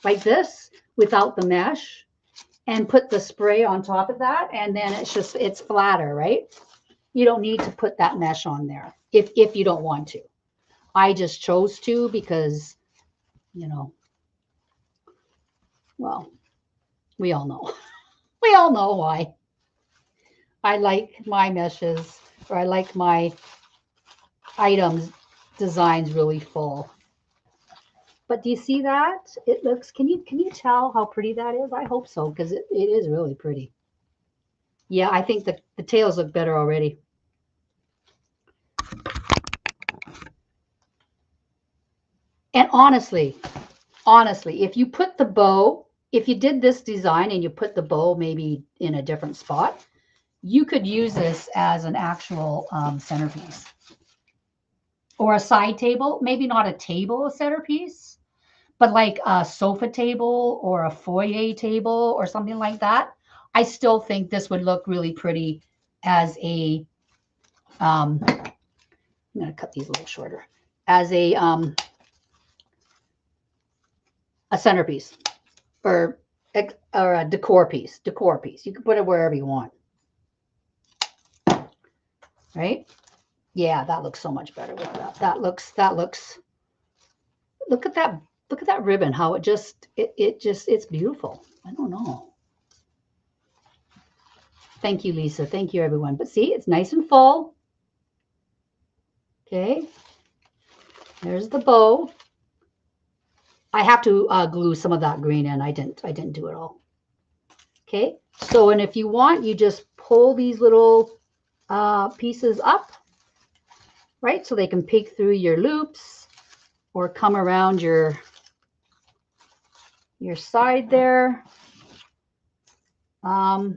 like this without the mesh, and put the spray on top of that, and then it's flatter, right? You don't need to put that mesh on there if you don't want to. I just chose to because, you know, well, we all know. We all know why. I like my meshes, or I like my items designs really full. But do you see that? It looks, can you tell how pretty that is? I hope so, because it is really pretty. Yeah, I think the tails look better already. And honestly, if you put the bow, if you did this design and you put the bow maybe in a different spot, you could use this as an actual centerpiece. Or a side table, maybe not a table centerpiece, but like a sofa table or a foyer table or something like that. I still think this would look really pretty as a, I'm going to cut these a little shorter, as a centerpiece or a decor piece. You can put it wherever you want. Right? Yeah, that looks so much better with that. That looks, look at that ribbon, how it's beautiful. I don't know. Thank you, Lisa. Thank you, everyone. But see, it's nice and full. Okay. There's the bow. I have to glue some of that green in. I didn't do it all. Okay. So, and if you want, you just pull these little pieces up, right? So they can peek through your loops or come around your side there. I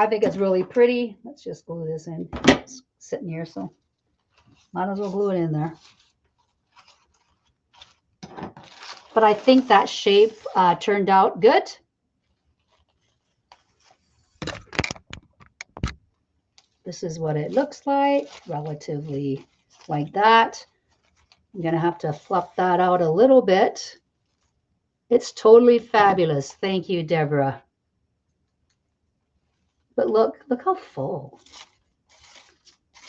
think it's really pretty. Let's just glue this in. It's sitting here, so might as well glue it in there. But I think that shape turned out good. This is what it looks like, relatively like that. I'm going to have to fluff that out a little bit. It's totally fabulous. Thank you, Deborah. But look how full.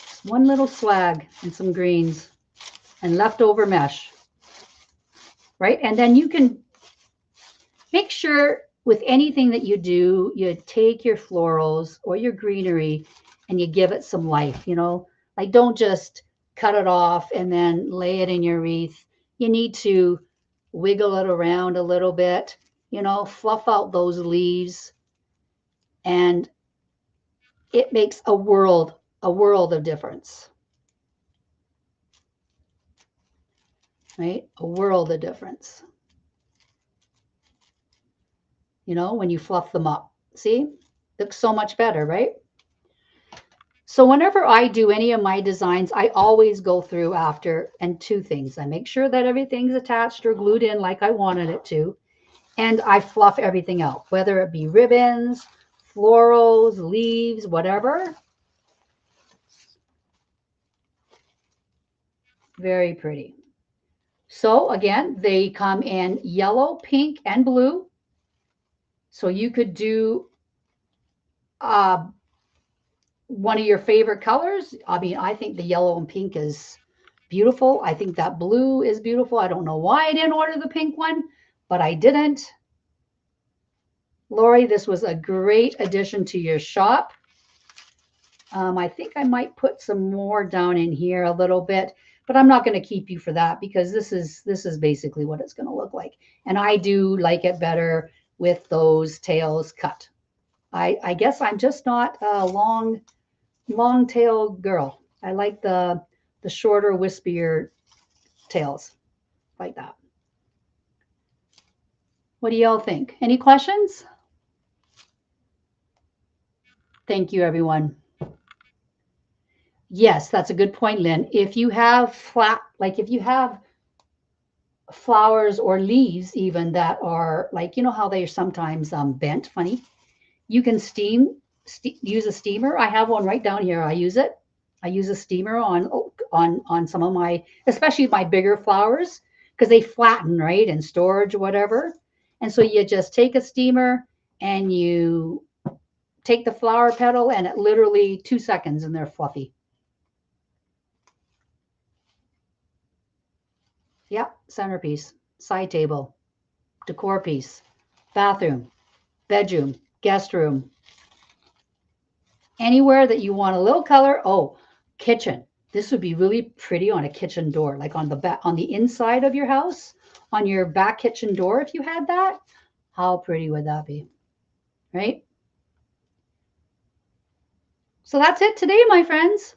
Just one little swag and some greens and leftover mesh. Right? And then you can make sure with anything that you do, you take your florals or your greenery and you give it some life, you know, like don't just cut it off and then lay it in your wreath. You need to wiggle it around a little bit, you know, fluff out those leaves, and it makes a world of difference. Right? A world of difference. You know, when you fluff them up. See? Looks so much better, right? So whenever I do any of my designs, I always go through after and two things. I make sure that everything's attached or glued in like I wanted it to, and I fluff everything out, whether it be ribbons, florals, leaves, whatever. Very pretty. So again, they come in yellow, pink, and blue. So you could do one of your favorite colors. I mean, I think the yellow and pink is beautiful. I think that blue is beautiful. I don't know why I didn't order the pink one, but I didn't. Lori, this was a great addition to your shop. I think I might put some more down in here a little bit, but I'm not going to keep you for that because this is basically what it's going to look like. And I do like it better with those tails cut. I guess I'm just not a long tail girl. I like the shorter, wispier tails like that. What do y'all think? Any questions? Thank you, everyone. Yes, that's a good point, Lynn. If you have if you have flowers or leaves even that are like, you know how they are sometimes bent funny, you can use a steamer. I have one right down here. I use it. I use a steamer on some of my, especially my bigger flowers, because they flatten, right, in storage or whatever. And so you just take a steamer and you take the flower petal and it literally 2 seconds and they're fluffy. Yep, centerpiece, side table, decor piece, bathroom, bedroom, guest room. Anywhere that you want a little color. Oh, kitchen. This would be really pretty on a kitchen door, like on the back, on the inside of your house, on your back kitchen door if you had that. How pretty would that be? Right? So that's it today, my friends.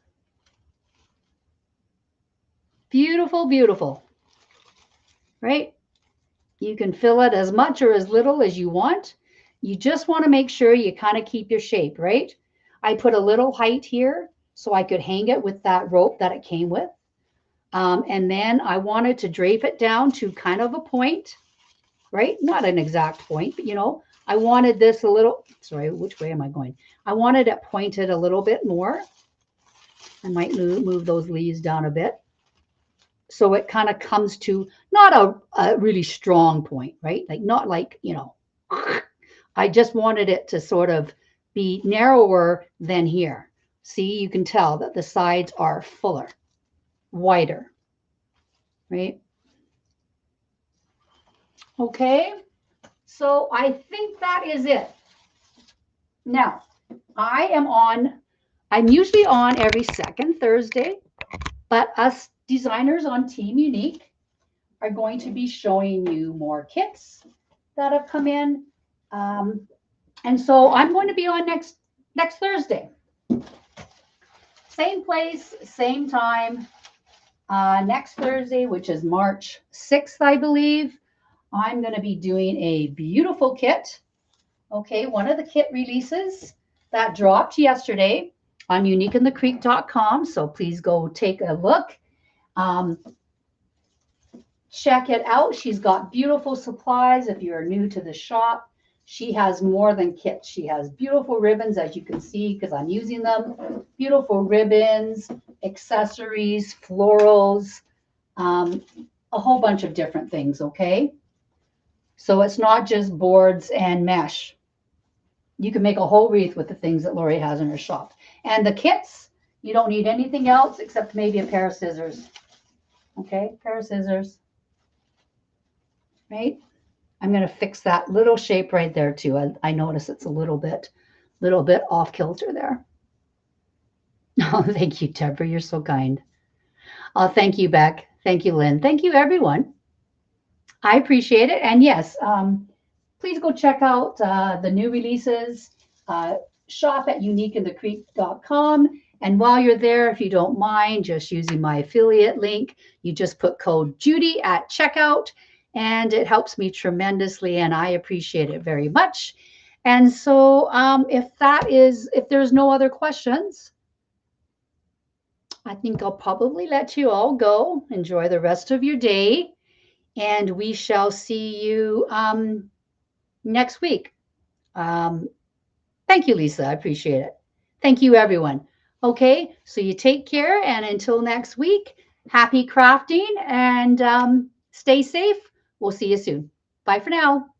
Beautiful, beautiful. Right? You can fill it as much or as little as you want. You just want to make sure you kind of keep your shape, right? I put a little height here so I could hang it with that rope that it came with. And then I wanted to drape it down to kind of a point, right? Not an exact point, but you know, I wanted this a little, sorry, which way am I going? I wanted it pointed a little bit more. I might move those leaves down a bit. So it kind of comes to not a really strong point, right? Like not like, you know, I just wanted it to sort of be narrower than here. See, you can tell that the sides are fuller, wider, right? Okay, so I think that is it. Now, I'm usually on every second Thursday, but us designers on Team Unique are going to be showing you more kits that have come in. And so I'm going to be on next Thursday. Same place, same time. Next Thursday, which is March 6th, I believe, I'm going to be doing a beautiful kit. Okay, one of the kit releases that dropped yesterday on uniqueinthecreek.com. So please go take a look. Check it out. She's got beautiful supplies. If you're new to the shop, she has more than kits. She has beautiful ribbons, as you can see, because I'm using them. Beautiful ribbons, accessories, florals, a whole bunch of different things, okay? So it's not just boards and mesh. You can make a whole wreath with the things that Lori has in her shop. And the kits, you don't need anything else except maybe a pair of scissors. Okay, pair of scissors. Right? I'm going to fix that little shape right there too. I notice it's a little bit off kilter there. Oh, thank you, Deborah. You're so kind. Oh, thank you, Beck. Thank you, Lynn. Thank you, everyone. I appreciate it. And yes, please go check out the new releases. Shop at uniqueinthecreek.com. And while you're there, if you don't mind just using my affiliate link, you just put code Judy at checkout. And it helps me tremendously, and I appreciate it very much. And so if there's no other questions, I think I'll probably let you all go. Enjoy the rest of your day, and we shall see you next week. Thank you, Lisa. I appreciate it. Thank you, everyone. Okay, so you take care, and until next week, Happy crafting and stay safe. We'll see you soon. Bye for now.